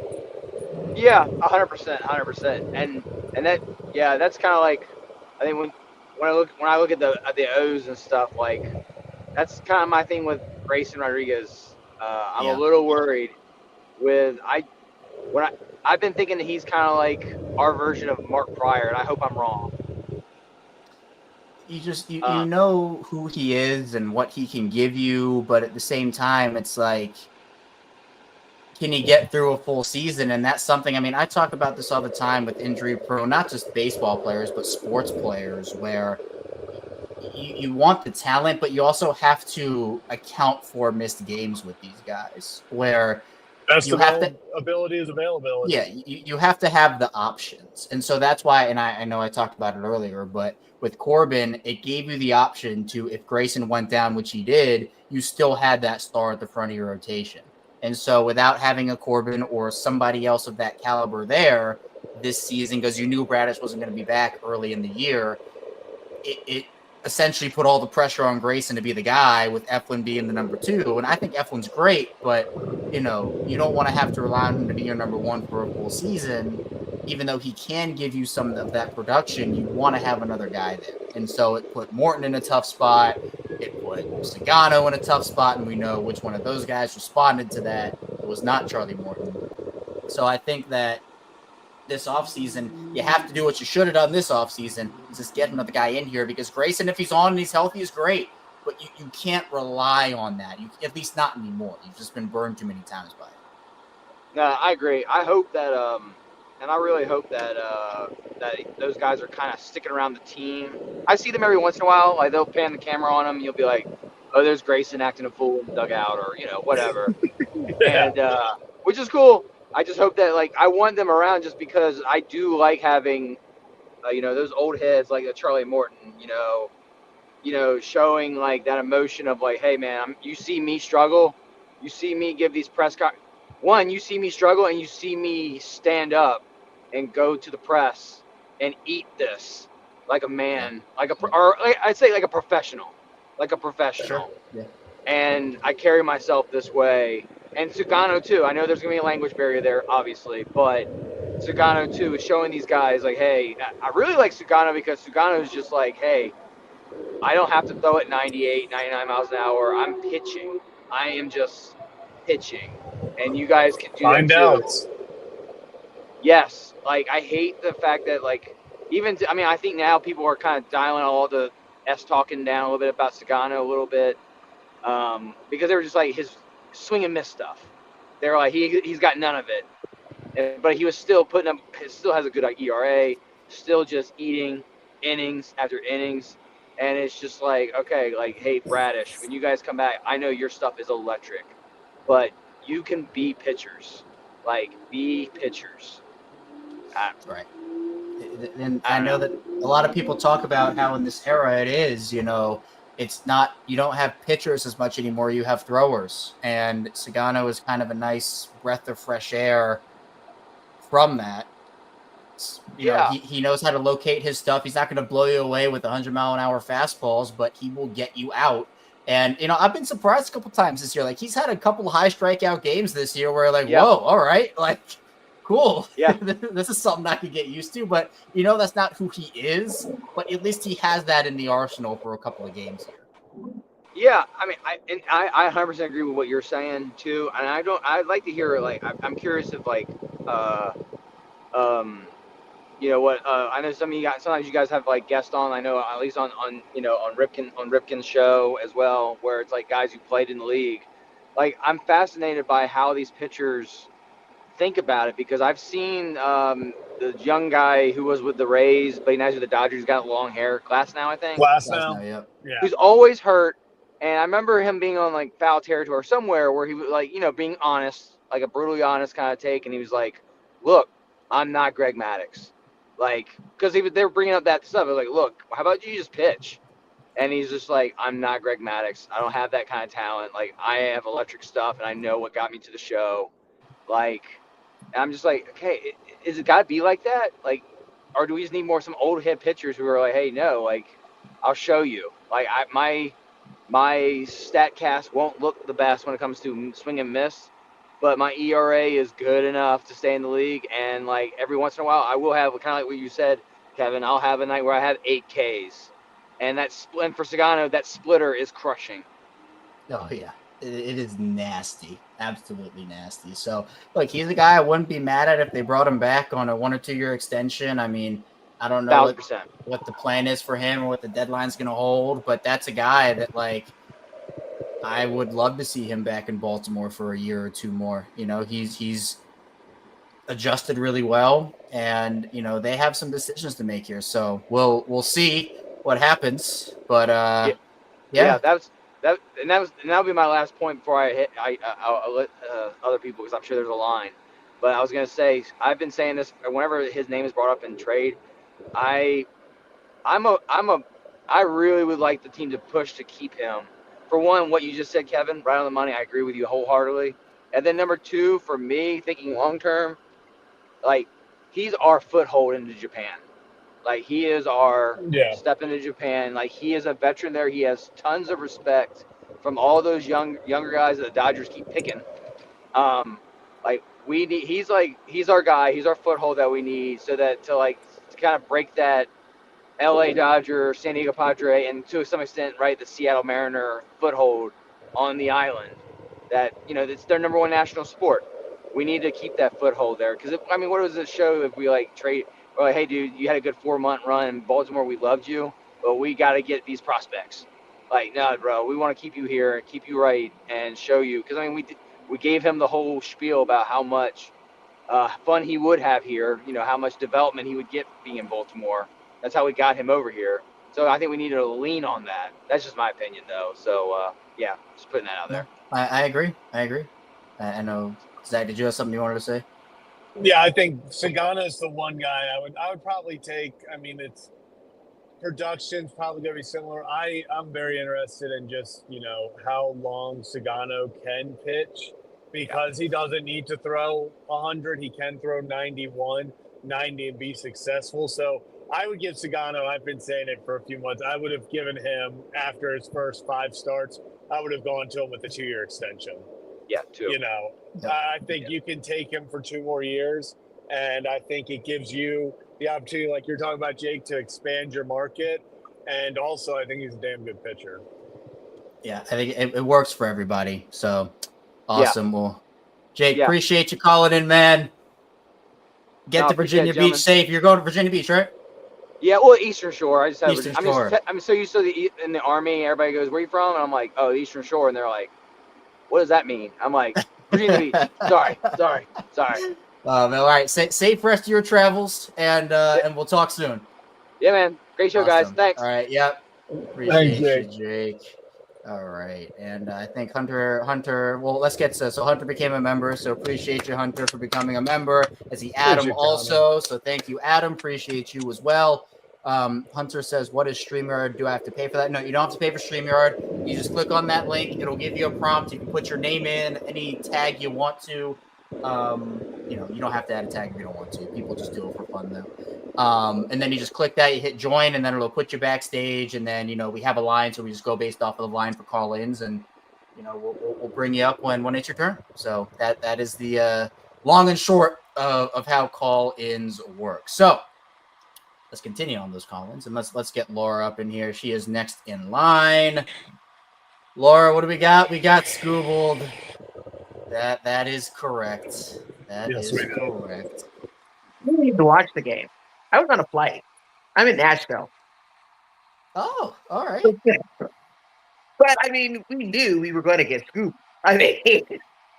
Yeah, 100%, and that's kind of I think when I look at the O's and stuff, that's kind of my thing with Grayson Rodriguez. I'm a little worried with I've been thinking that he's kind of like our version of Mark Pryor, and I hope I'm wrong. You know who he is and what he can give you, but at the same time, it's like, can he get through a full season? And that's something, I mean, I talk about this all the time with injury prone, not just baseball players, but sports players, where you want the talent, but you also have to account for missed games with these guys, where Best you have to, ability is availability. yeah, you have to have the options. And so that's why, and I know I talked about it earlier, but with Corbin, it gave you the option to, if Grayson went down, which he did, you still had that star at the front of your rotation. And so without having a Corbin or somebody else of that caliber there this season, because you knew Bradish wasn't going to be back early in the year, it essentially put all the pressure on Grayson to be the guy, with Eflin being the number 2. And I think Eflin's great, but you don't want to have to rely on him to be your number 1 for a full season. Even though he can give you some of that production, you want to have another guy there. And so it put Morton in a tough spot. It put Sagano in a tough spot, and we know which one of those guys responded to that. It was not Charlie Morton. So I think that this offseason, you have to do what you should have done this offseason, is just get another guy in here, because Grayson, if he's on and he's healthy, is great. But you can't rely on that. At least not anymore. You've just been burned too many times by it. No, I agree. I hope that, and I really hope that that those guys are kind of sticking around the team. I see them every once in a while. Like, they'll pan the camera on them. You'll be like, oh, there's Grayson acting a fool in the dugout, or whatever. Yeah. And which is cool. I just hope that, like, I want them around just because I do like having, those old heads like Charlie Morton, showing like that emotion of like, hey man, you see me struggle, you see me give these you see me struggle, and you see me stand up and go to the press and eat this like a man, I'd say like a professional, Sure. Yeah. And I carry myself this way. And Sugano too. I know there's gonna be a language barrier there, obviously, but Sugano too is showing these guys like, hey, I really like Sugano, because Sugano is just like, hey, I don't have to throw it 98, 99 miles an hour. I'm pitching. I am just pitching, and you guys can do Find that too. out. Yes, like I hate the fact that like I think now people are kind of dialing all the talking down a little bit about Sagano a little bit, because they were just like his swing and miss stuff. They were like he's got none of it, but he was still putting up. Still has a good ERA. Still just eating innings after innings, and it's just like, okay, like, hey Bradish, when you guys come back, I know your stuff is electric, but you can be pitchers. Like, be pitchers. Right. And I know that a lot of people talk about how in this era it is, it's not, you don't have pitchers as much anymore. You have throwers. And Sagano is kind of a nice breath of fresh air from that. He knows how to locate his stuff. He's not going to blow you away with 100-mile-an-hour fastballs, but he will get you out. And, I've been surprised a couple times this year. Like, he's had a couple high strikeout games this year where, like, whoa, all right. Like, cool. Yeah. This is something I could get used to. But, that's not who he is. But at least he has that in the arsenal for a couple of games here. Yeah, I mean, I 100% agree with what you're saying, too. And I'd like to hear, like, I'm curious if, like, I know sometimes you guys have like guests on. I know at least on Ripken's show as well, where it's like guys who played in the league. Like, I'm fascinated by how these pitchers think about it, because I've seen the young guy who was with the Rays, but now he's with the Dodgers. He's got long hair. Glasnow, I think. Glasnow. Yeah. Who's always hurt, and I remember him being on like foul territory somewhere where he was like, being honest, like a brutally honest kind of take, and he was like, "Look, I'm not Greg Maddux." Like, because they were bringing up that stuff. I was like, look, how about you just pitch? And he's just like, I'm not Greg Maddux. I don't have that kind of talent. Like, I have electric stuff, and I know what got me to the show. Like, and I'm just like, okay, is it got to be like that? Like, or do we just need some old head pitchers who are like, hey, no, like, I'll show you. Like, my StatCast won't look the best when it comes to swing and miss, but my ERA is good enough to stay in the league. And like every once in a while, I will have kind of like what you said, Kevin. I'll have a night where I have 8 Ks, and and for Sagano, that splitter is crushing. Oh yeah. it is nasty, absolutely nasty. So, look, he's a guy I wouldn't be mad at if they brought him back on a 1 or 2 year extension. I mean, I don't know 1,000%. what the plan is for him or what the deadline's going to hold, but that's a guy that, like, I would love to see him back in Baltimore for a year or two more. You know, he's adjusted really well, and you know they have some decisions to make here. So we'll see what happens. But yeah. That'll be my last point before I'll let other people, because I'm sure there's a line. But I was gonna say, I've been saying this whenever his name is brought up in trade. I really would like the team to push to keep him. For one, what you just said, Kevin, right on the money. I agree with you wholeheartedly. And then number two, for me, thinking long term, like, he's our foothold into Japan. Like, he is our step into Japan. Like, he is a veteran there. He has tons of respect from all those younger guys that the Dodgers keep picking. Like, he's our guy. He's our foothold that we need, so that to kind of break that LA Dodger, San Diego Padre, and to some extent, right, the Seattle Mariner foothold on the island. That, you know, it's their number one national sport. We need to keep that foothold there. Because, I mean, what does it show if we, like, trade, or, like, hey, dude, you had a good 4-month run in Baltimore, we loved you, but we got to get these prospects. Like, no, bro, we want to keep you here and keep you right and show you. Because, I mean, we gave him the whole spiel about how much fun he would have here, you know, how much development he would get being in Baltimore. That's how we got him over here. So I think we need to lean on that. That's just my opinion, though. So, yeah, just putting that out there. I agree. I know. Zach, did you have something you wanted to say? Yeah, I think Sagana is the one guy I would probably take. I mean, its production's probably going to be similar. I'm very interested in just, you know, how long Sagano can pitch, because he doesn't need to throw 100. He can throw 91, 90 and be successful. So I would give Sagano, I've been saying it for a few months, I would have given him, after his first 5 starts, I would have gone to him with a 2-year extension. Yeah, 2. You know, I think you can take him for 2 more years, and I think it gives you the opportunity, like you're talking about, Jake, to expand your market. And also, I think he's a damn good pitcher. Yeah, I think it works for everybody. So awesome. Yeah. Well, Jake, appreciate you calling in, man. Get to Virginia Beach safe. You're going to Virginia Beach, right? Yeah, well, Eastern Shore. I just have Eastern Shore. I'm so used to in the Army. Everybody goes, "Where are you from?" And I'm like, "Oh, the Eastern Shore." And they're like, "What does that mean?" I'm like, "Virginia Beach." Sorry. All right. Safe rest of your travels, and we'll talk soon. Yeah, man. Great show, guys. Thanks. All right. Yep. Appreciate you, Jake. All right. And I think Hunter, well, let's get so Hunter became a member. So appreciate you, Hunter, for becoming a member. As he Adam also. So thank you, Adam. Appreciate you as well. Hunter says, what is StreamYard? Do I have to pay for that? No, you don't have to pay for StreamYard. You just click on that link. It'll give you a prompt. You can put your name in, any tag you want to. You know, you don't have to add a tag if you don't want to. People just do it for fun, though. And then you just click that, you hit join, and then it'll put you backstage. And then, you know, we have a line, so we just go based off of the line for call-ins, and, you know, we'll bring you up when it's your turn. So that is the long and short of how call-ins work. So let's continue on those call-ins, and let's get Laura up in here. She is next in line. Laura, what do we got? We got Skubal. That is correct. That is correct. I didn't even watch the game. I was on a flight. I'm in Nashville. Oh, all right. But I mean, we knew we were going to get scooped. I mean,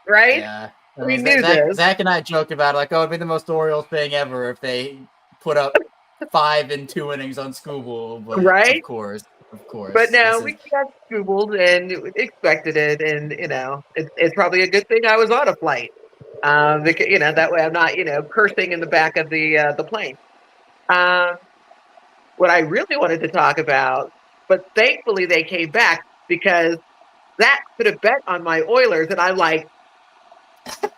right? Yeah. We knew this. Zach and I joked about it, like, oh, it'd be the most Orioles thing ever if they put up 5 in 2 innings on Skubal. But right? Of course. But no, we got Skubal and expected it, and you know, it's probably a good thing I was on a flight, because, you know, that way I'm not, you know, cursing in the back of the plane. What I really wanted to talk about, but thankfully they came back, because Zach put a bet on my Oilers, and I'm like,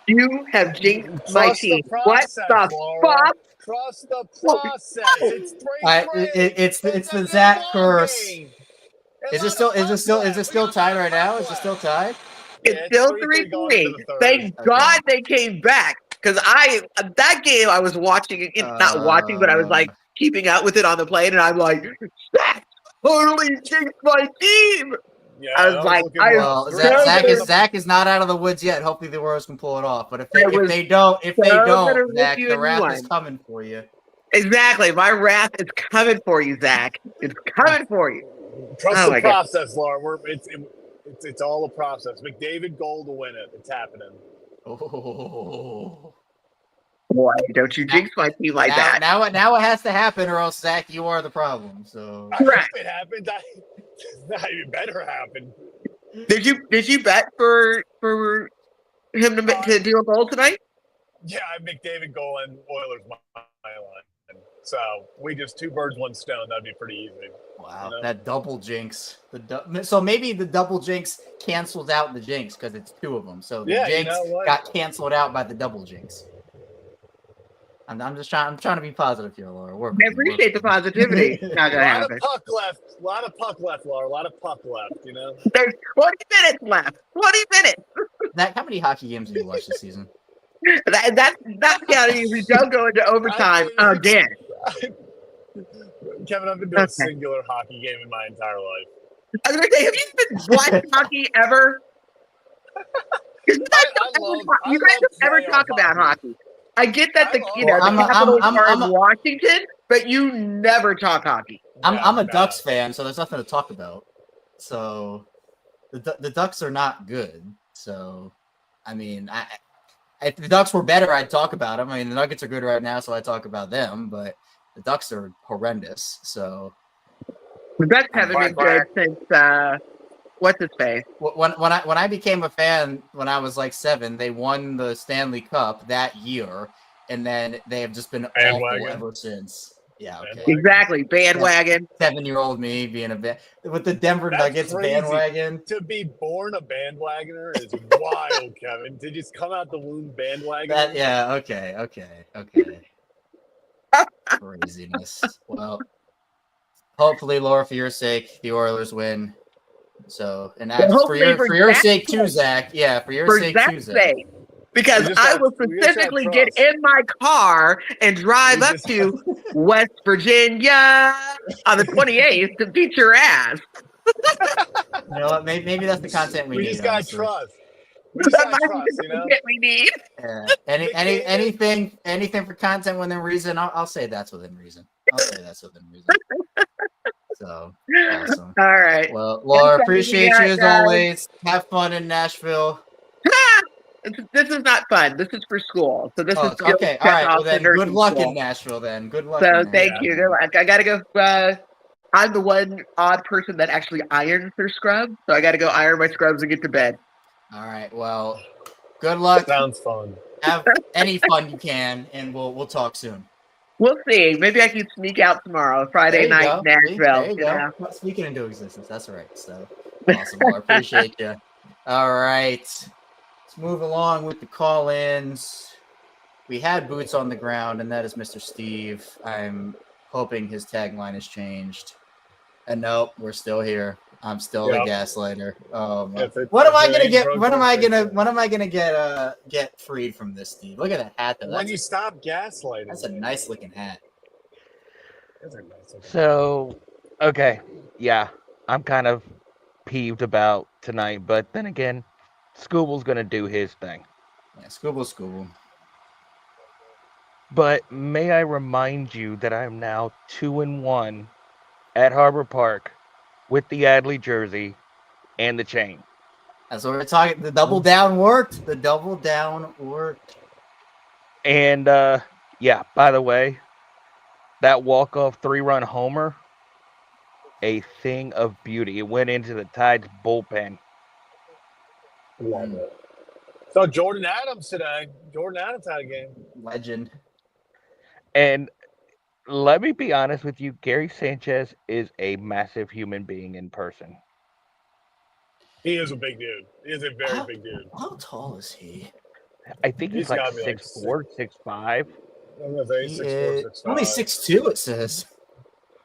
you have jinxed my team. What the fuck? Trust the process. It's 3-3. It's the Zach curse. Is it still tied right now? Is it still tied? It's still 3-3. Thank God they came back, because that game I was watching it, not watching, but I was like keeping up with it on the plane, and I'm like, that totally jinxed my team. Yeah, I was that was like, looking I rough. Well, was so gonna- Zach is not out of the woods yet. Hopefully the Orioles can pull it off. But if I they was if they so don't, gonna rip Zach, you the a new wrath is one. coming for you. Exactly. My wrath is coming for you, Zach. It's coming for you. Trust Oh the my God. process, Laura. It's all a process. McDavid Gold will win it. It's happening. Oh. Boy, don't you jinx my team like that. Now it has to happen, or else Zach, you are the problem. So I Correct. hope it happens. It better happen. Did you bet for him to do a goal tonight? Yeah, McDavid goal and Oilers my line. So we just 2 birds, 1 stone. That'd be pretty easy. wow, You know? that double jinx. So maybe the double jinx cancels out the jinx because it's 2 of them. So the Yeah, jinx you know what? got canceled out by the double jinx. I'm just trying. I'm trying to be positive here, Laura. I appreciate the positivity. Not A gonna lot happen. of puck left. A lot of puck left, Laura. A lot of puck left. You know. There's 20 minutes left. 20 minutes. Zach, how many hockey games have you watched this season? That's not counting if we don't go into overtime again. Kevin, I've been to a singular hockey game in my entire life. I was gonna say, have you been watching hockey ever? You guys don't ever talk about hockey. I get that the Capitals are in Washington, but you never talk hockey. I'm a Ducks fan, so there's nothing to talk about. So the Ducks are not good. So I mean, if the Ducks were better, I'd talk about them. I mean, the Nuggets are good right now, so I talk about them. But the Ducks are horrendous. So the Ducks haven't been good since what's his face? When I became a fan when I was like 7, they won the Stanley Cup that year, and then they have just been awful ever since. Yeah, okay. Exactly. Bandwagon. 7-year-old me being with the Denver Nuggets crazy. bandwagon. To be born a bandwagoner is wild, Kevin. To just come out the womb bandwagon. Yeah, okay. Craziness. Well, hopefully, Laura, for your sake, the Oilers win. So, and for your sake too, Zach. Yeah, for your sake too, Zach. Because I will specifically get in my car and drive up to West Virginia on the 28th to beat your ass. You know what? Maybe that's the content we need. Just got trust. We just got trust, you know? We need. Yeah. Anything for content within reason, I'll say that's within reason. So awesome. All right. Well, Laura, appreciate you as always. Have fun in Nashville. This is not fun. This is for school. So this is okay. All right. Well, then good luck in Nashville. Then good luck. So thank you. Good luck. I gotta go. I'm the one odd person that actually irons their scrubs, so I gotta go iron my scrubs and get to bed. All right. Well, good luck. Sounds fun. Have any fun you can, and we'll talk soon. We'll see. Maybe I can sneak out tomorrow, Friday night, Nashville. There you go. Speaking into existence. That's right. So awesome. Well, I appreciate you. All right. Let's move along with the call-ins. We had boots on the ground, and that is Mr. Steve. I'm hoping his tagline has changed. And nope, we're still here. I'm still the gaslighter. What am I gonna get? When am I gonna get freed from this, Steve? Look at that hat. Though. When you stop gaslighting. That's a nice looking hat. So, okay, yeah, I'm kind of peeved about tonight, but then again, Skubal's gonna do his thing. Yeah, Skubal. But may I remind you that I am now 2-1 at Harbor Park with the Adley jersey and the chain. That's what we're talking. The double down worked. And yeah, by the way, that walk-off 3-run homer, a thing of beauty. It went into the Tide's bullpen. Love it. So Jordan Adams today. Jordan Adams had a game. Legend. And let me be honest with you, Gary Sanchez is a massive human being in person. He is a big dude. He is a very big dude. How tall is he? I think he's like 6'4", 6'5". Only 6'2", it says.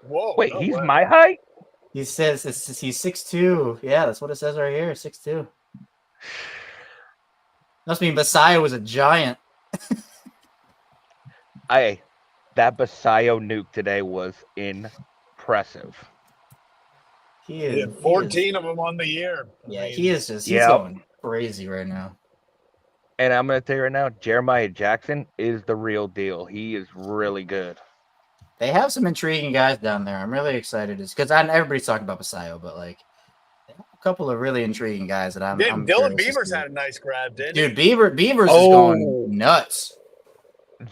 Whoa. Wait, he's my height? He says he's 6'2". Yeah, that's what it says right here, 6'2". Must mean Basayo was a giant. That Basayo nuke today was impressive. He He is. had 14 of them on the year. Yeah, he is just. He's Yep. going crazy right now. And I'm going to tell you right now, Jeremiah Jackson is the real deal. He is really good. They have some intriguing guys down there. I'm really excited because everybody's talking about Basayo, but like they have a couple of really intriguing guys that I'm. Dylan curious to Beavers see. had a nice grab, didn't Dude, he? Beavers is going nuts.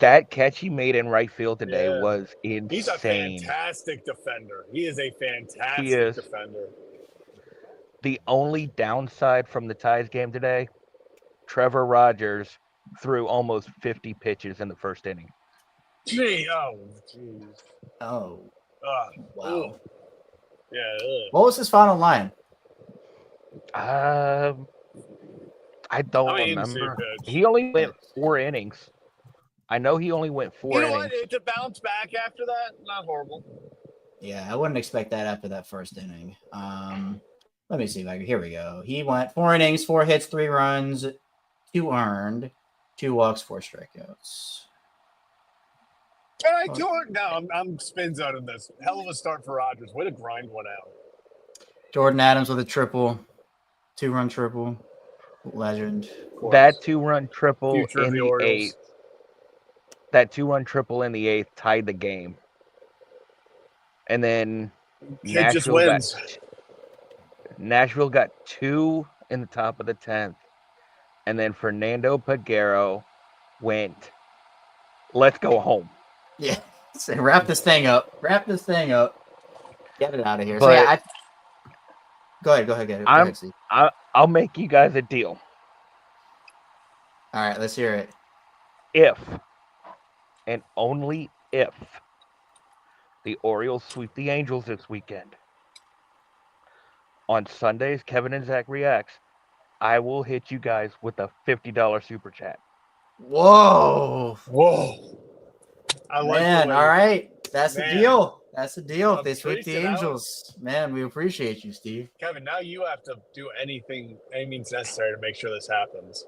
That catch he made in right field today Yeah. was insane. He's a fantastic defender. He is a fantastic He is. defender. The only downside from the Ties game today, Trevor Rogers threw almost 50 pitches in the first inning. Gee, oh, jeez. Oh, wow. Ooh. Yeah. Ugh. What was his final line? I don't How many innings remember. did he pitch? He only went 4 innings. I know he only went 4 You know innings. what? To bounce back after that, not horrible. Yeah, I wouldn't expect that after that first inning. Let me see if I can. Here we go. He went 4 innings, 4 hits, 3 runs, 2 earned, 2 walks, 4 strikeouts. I'm spin zoning this. Hell of a start for Rogers. Way to grind one out. Jordan Adams with a triple, 2-run triple. Legend. That 2-run triple Future of in the the Orioles. 8th. That 2-run triple in the 8th tied the game. And then Kid just wins. Nashville got 2 in the top of the 10th. And then Fernando Peguero went, let's go home. Yeah. So wrap this thing up. Get it out of here. But Go ahead. Go ahead, Steve. I'll make you guys a deal. All right, let's hear it. If, and only if, the Orioles sweep the Angels this weekend, on Sundays, Kevin and Zach Reacts, I will hit you guys with a $50 super chat. Whoa. I like Man, all right. That's the deal. If I'm they sweep the freaking out. Angels. Man, we appreciate you, Steve. Kevin, now you have to do any means necessary to make sure this happens.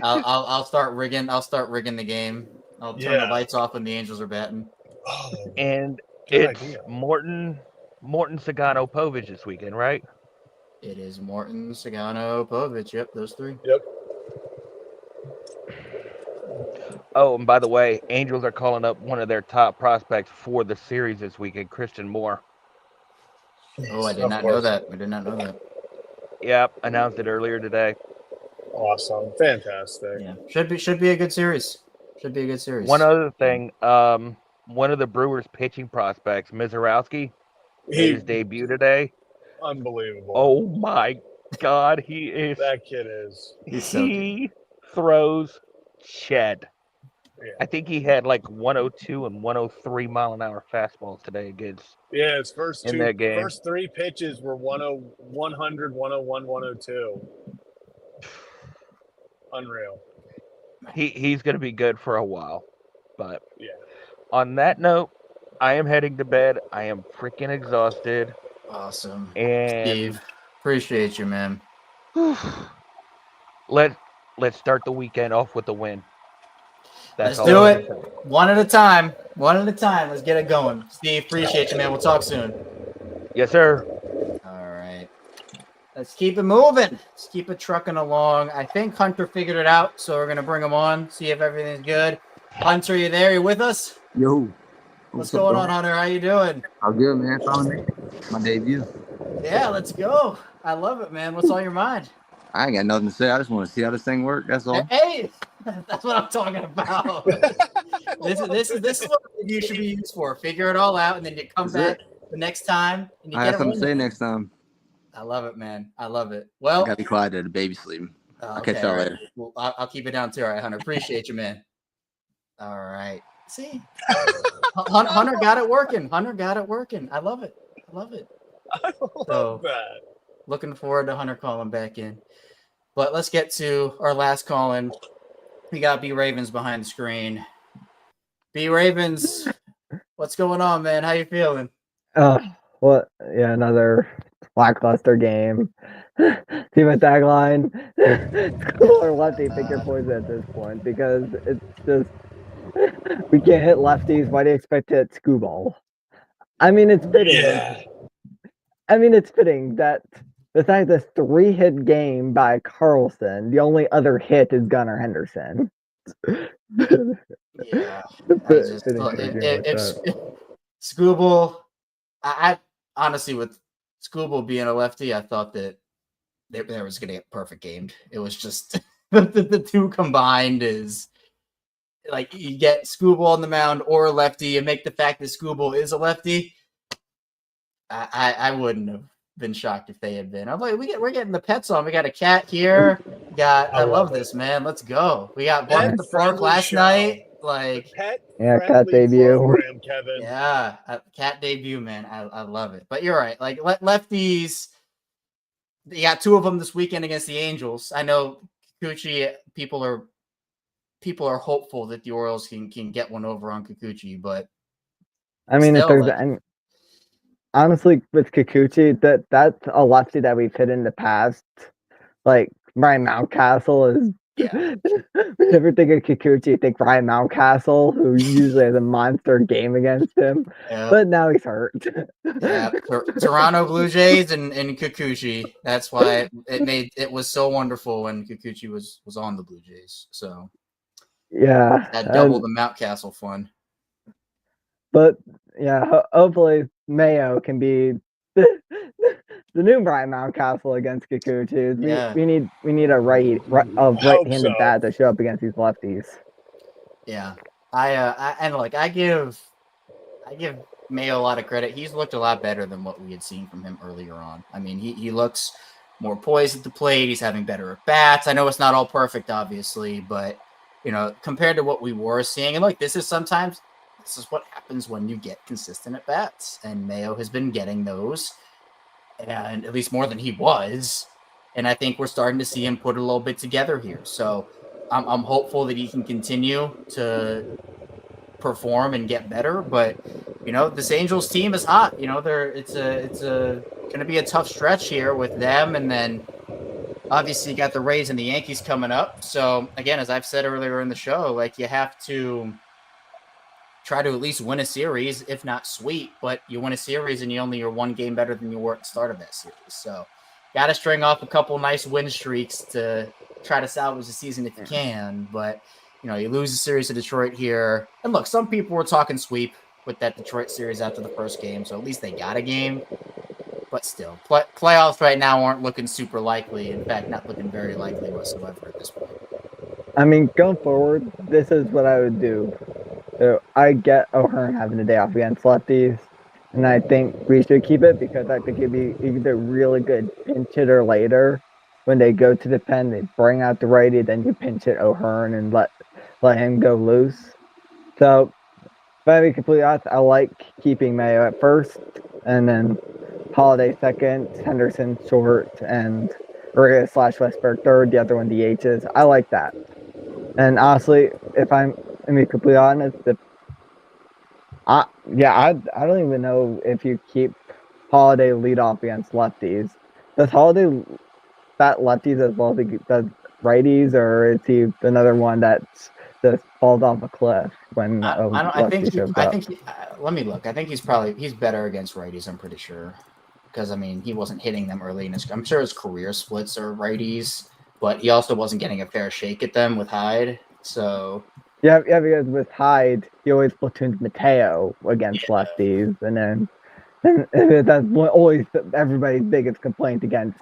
I'll start rigging the game. I'll turn the lights off when the Angels are batting. Oh, And good it's idea. Morton Sagano Povich this weekend, right? It is Morton, Sagano, Povich. Yep, those 3. Yep. Oh, and by the way, Angels are calling up one of their top prospects for the series this weekend, Christian Moore. Oh, I did not know that. Yep, announced it earlier today. Awesome. Fantastic. Yeah, should be a good series. One other thing, one of the Brewers pitching prospects, Mizorowski, made his debut today. Unbelievable. Oh my God, he is. That kid is. He throws shed. Yeah. I think he had like 102 and 103 mile an hour fastballs today against. Yeah, his first in that game. First 3 pitches were 100, 101, 102. Unreal. He's going to be good for a while. But yeah. On that note, I am heading to bed. I am freaking exhausted. Awesome. And Steve, appreciate you, man. Let's start the weekend off with a win. Let's do it. One at a time. Let's get it going. Steve, appreciate you, man. We'll talk soon. Yes, sir. All right. Let's keep it moving. Let's keep it trucking along. I think Hunter figured it out, so we're going to bring him on, see if everything's good. Hunter, you there? You with us? Yo. What's going on, Hunter? How you doing? I'm good, man. Finally, my debut. Yeah, let's go. I love it, man. What's on your mind? I ain't got nothing to say. I just want to see how this thing works. That's all. Hey, that's what I'm talking about. this is what you should be used for. Figure it all out, and then you come back the next time. And you I have something to say next time. I love it, man. I love it. Well, I gotta be quiet. The baby's sleeping. I'll catch y'all later. Well, I'll keep it down too. All right, Hunter. Appreciate you, man. All right. See, Hunter got it working. I love it. I love that. Looking forward to Hunter calling back in. But let's get to our last call in. We got B Ravens behind the screen. B Ravens, what's going on, man? How you feeling? Well, yeah, another lackluster game. See my tagline? School or lefty, pick your poison at this point, because it's just we can't hit lefties. Why do you expect to hit Skubal? I mean, it's fitting. Yeah. I mean, it's fitting that besides this 3-hit game by Carlson, the only other hit is Gunnar Henderson. Yeah, I just if Skubal, I honestly, with Skubal being a lefty, I thought that they was going to get perfect gamed. It was just the two combined is like you get Skubal on the mound or a lefty, and make the fact that Skubal is a lefty. I wouldn't have been shocked if they had been. I'm like, we're getting the pets on. We got a cat here. I love this, man. Let's go. We got Bark at the Park last night. Like, cat debut. Program, Kevin. Yeah, cat debut, man. I love it. But you're right. Like lefties, you got two of them this weekend against the Angels. I know Kikuchi. People are hopeful that the Orioles can get one over on Kikuchi, but I mean, still, if there's honestly, with Kikuchi, that's a lefty that we've hit in the past. Like Ryan Mountcastle is. Yeah. Whenever you think of Kikuchi, you think Ryan Mountcastle, who usually has a monster game against him, but now he's hurt. Yeah, Toronto Blue Jays and Kikuchi. That's why it was so wonderful when Kikuchi was on the Blue Jays. So yeah, that doubled the Mountcastle fun. But yeah, hopefully Mayo can be the new Ryan Mountcastle against Kikuchi. We need a right-handed bat to show up against these lefties. Yeah, I give Mayo a lot of credit. He's looked a lot better than what we had seen from him earlier on. I mean, he looks more poised at the plate. He's having better at bats. I know it's not all perfect, obviously, but compared to what we were seeing, and like this is what happens when you get consistent at bats, and Mayo has been getting those, and at least more than he was. And I think we're starting to see him put a little bit together here. So I'm hopeful that he can continue to perform and get better. But this Angels team is hot. It's going to be a tough stretch here with them, and then obviously you got the Rays and the Yankees coming up. So again, as I've said earlier in the show, like you have to try to at least win a series, if not sweep. But you win a series and you're one game better than you were at the start of that series. So got to string off a couple nice win streaks to try to salvage the season if you can. But, you lose a series to Detroit here. And look, some people were talking sweep with that Detroit series after the first game. So at least they got a game. But still, playoffs right now aren't looking super likely. In fact, not looking very likely whatsoever at this point. I mean, going forward, this is what I would do. So I get O'Hearn having a day off against lefties, and I think we should keep it because I think it'd be either really good pinch hitter later when they go to the pen, they bring out the righty, then you pinch hit O'Hearn and let him go loose. So, if I be completely honest, I like keeping Mayo at first, and then Holiday second, Henderson short, and Urias/Westberg third. The other one DHs. I like that. And honestly, if I'm be completely honest, I don't even know if you keep Holiday lead off against lefties. Does Holiday bat lefties as well as he does righties, or is he another one that just falls off a cliff when lefty shows up? Let me look. I think he's better against righties. I'm pretty sure, because I mean he wasn't hitting them early in his. I'm sure his career splits are righties, but he also wasn't getting a fair shake at them with Hyde. So yeah, because with Hyde, he always platoons Mateo against lefties, and then that's always everybody's biggest complaint against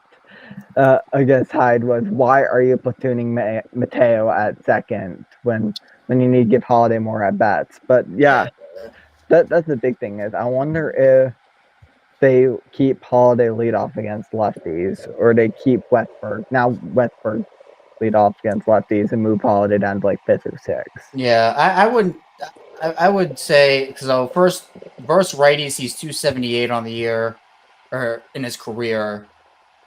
Hyde was, why are you platooning Mateo at second when you need to give Holiday more at bats? But yeah, that's the big thing is I wonder if they keep Holiday lead off against lefties, or they keep Westberg lead off against lefties and move Holiday down to like 5th or 6th. Yeah, I would say, because first versus righties, he's 278 on the year, or in his career.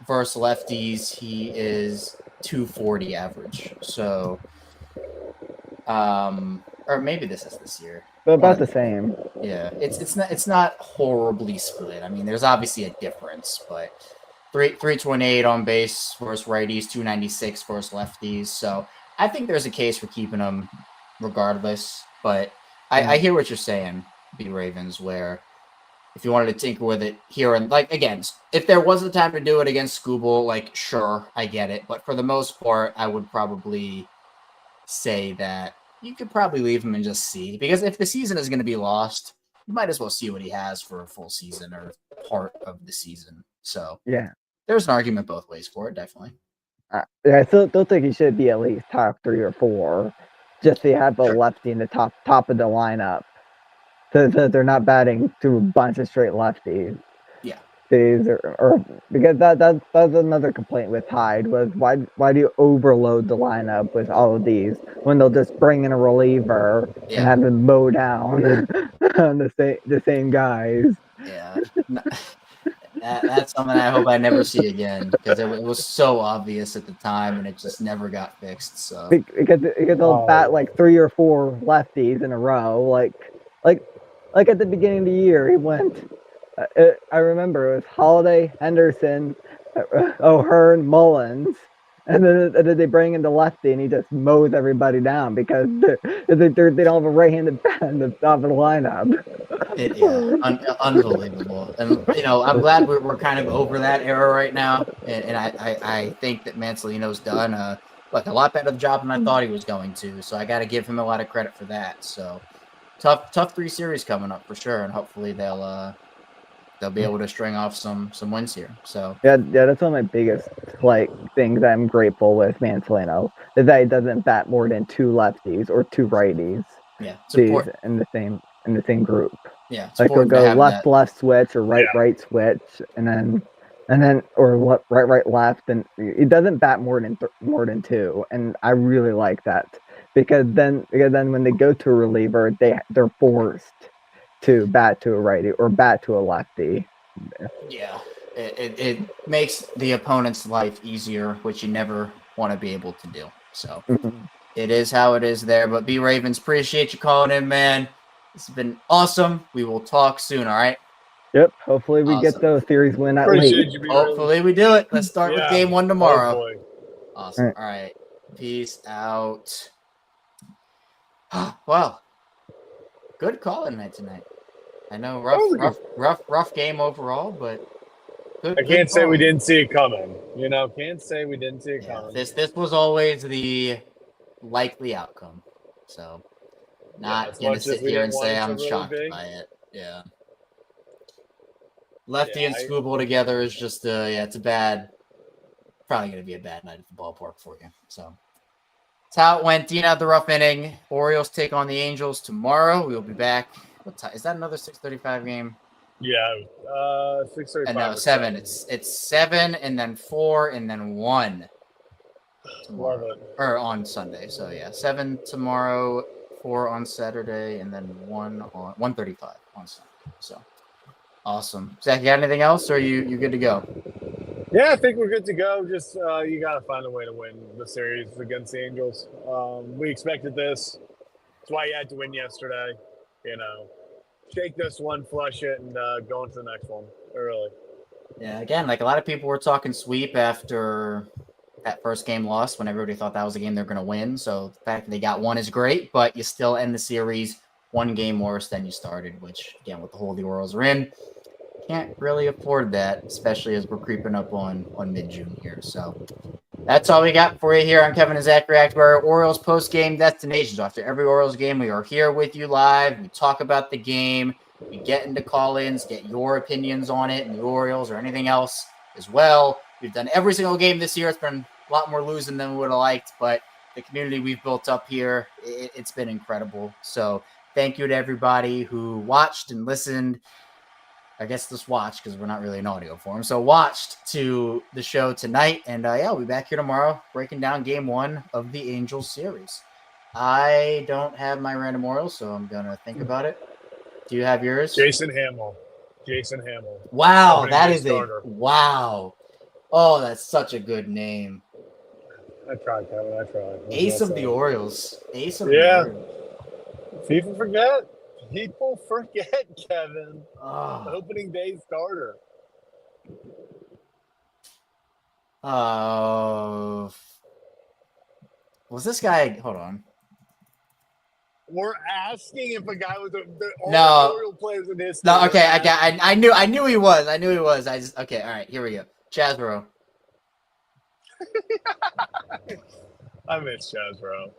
Versus lefties, he is 240 average. So, or maybe this is this year. But about the same. Yeah, it's not horribly split. I mean, there's obviously a difference, but 328 on base versus righties, 296 versus lefties. So I think there's a case for keeping them regardless. But I hear what you're saying, B Ravens, where if you wanted to tinker with it here and like again, if there was the time to do it against Skubal, like sure, I get it. But for the most part, I would probably say that you could probably leave him and just see, because if the season is going to be lost, you might as well see what he has for a full season or part of the season. So Yeah. There's an argument both ways for it, definitely. I still think he should be at least top 3 or 4, just to have a lefty in the top of the lineup, so they're not batting to a bunch of straight lefties. Yeah. Or because that's another complaint with Hyde was why do you overload the lineup with all of these when they'll just bring in a reliever and have him mow down on the same guys. Yeah. That's something I hope I never see again, because it was so obvious at the time and it just never got fixed. So because they'll bat like 3 or 4 lefties in a row, like at the beginning of the year he went. I remember it was Holiday, Henderson, O'Hearn, Mullins, and then they bring in the lefty and he just mows everybody down because they don't have a right-handed bat in the top of the lineup. Unbelievable. And I'm glad we're kind of over that era right now, and I think that Mansolino's done a lot better job than I thought he was going to. So I got to give him a lot of credit for that. So tough 3 series coming up for sure, and hopefully they'll be able to string off some wins here. So yeah, that's one of my biggest things I'm grateful with Mansolino, is that he doesn't bat more than 2 lefties or 2 righties. Yeah, in the same group. Yeah, like he'll go left switch or right switch, and then or right left, and he doesn't bat more than 2, and I really like that because then when they go to a reliever, they're forced to bat to a righty or bat to a lefty. Yeah, it makes the opponent's life easier, which you never want to be able to do. So It is how it is there. But B Ravens, appreciate you calling in, man. This has been awesome. We will talk soon, all right? Yep. Hopefully we get the series win at least. Hopefully we do it. Let's start with game 1 tomorrow. Hopefully. Awesome. All right. Peace out. Well, good call in tonight. I know rough game overall, but I can't say we didn't see it coming. Can't say we didn't see it coming. This was always the likely outcome. So not gonna sit here and say I'm shocked by it. Yeah. Lefty and Skubal together is just it's probably gonna be a bad night at the ballpark for you. So that's how it went. Dean had the rough inning. Orioles take on the Angels tomorrow. We'll be back. What time is that? Another 6:35 game? Yeah, 6:35. And no, 7. It's 7 and then 4 and then 1 tomorrow or on Sunday. So 7 tomorrow, 4 on Saturday, and then 1 on 1:35 on Sunday. So awesome. Zach, you got anything else, or are you good to go? Yeah, I think we're good to go. Just you got to find a way to win the series against the Angels. We expected this. That's why you had to win yesterday. Shake this one, flush it, and go into the next one early. Yeah, again, a lot of people were talking sweep after that first game loss when everybody thought that was a game they're going to win. So the fact that they got 1 is great, but you still end the series 1 game worse than you started, which, again, with the hole the Orioles are in, can't really afford that, especially as we're creeping up on mid-June here. So that's all we got for you here on Kevin and Zach React, where Orioles post-game destinations. After every Orioles game, we are here with you live. We talk about the game. We get into call-ins, get your opinions on it and the Orioles or anything else as well. We've done every single game this year. It's been a lot more losing than we would have liked, but the community we've built up here, it's been incredible. So thank you to everybody who watched and listened. I guess just watch, because we're not really in audio form. So watched to the show tonight. And we'll be back here tomorrow breaking down game 1 of the Angels series. I don't have my random Orioles, so I'm going to think about it. Do you have yours? Jason Hamill. Wow, that is wow. Oh, that's such a good name. I tried, Kevin. I tried. Ace of the Orioles. Ace of the Orioles. People forget, Kevin. Opening day starter. Was this guy? Hold on. We're asking if a guy was all No. Oriole players in history. No, okay, I knew he was. I knew he was. Okay, all right, here we go. Chazro. I miss Chazro.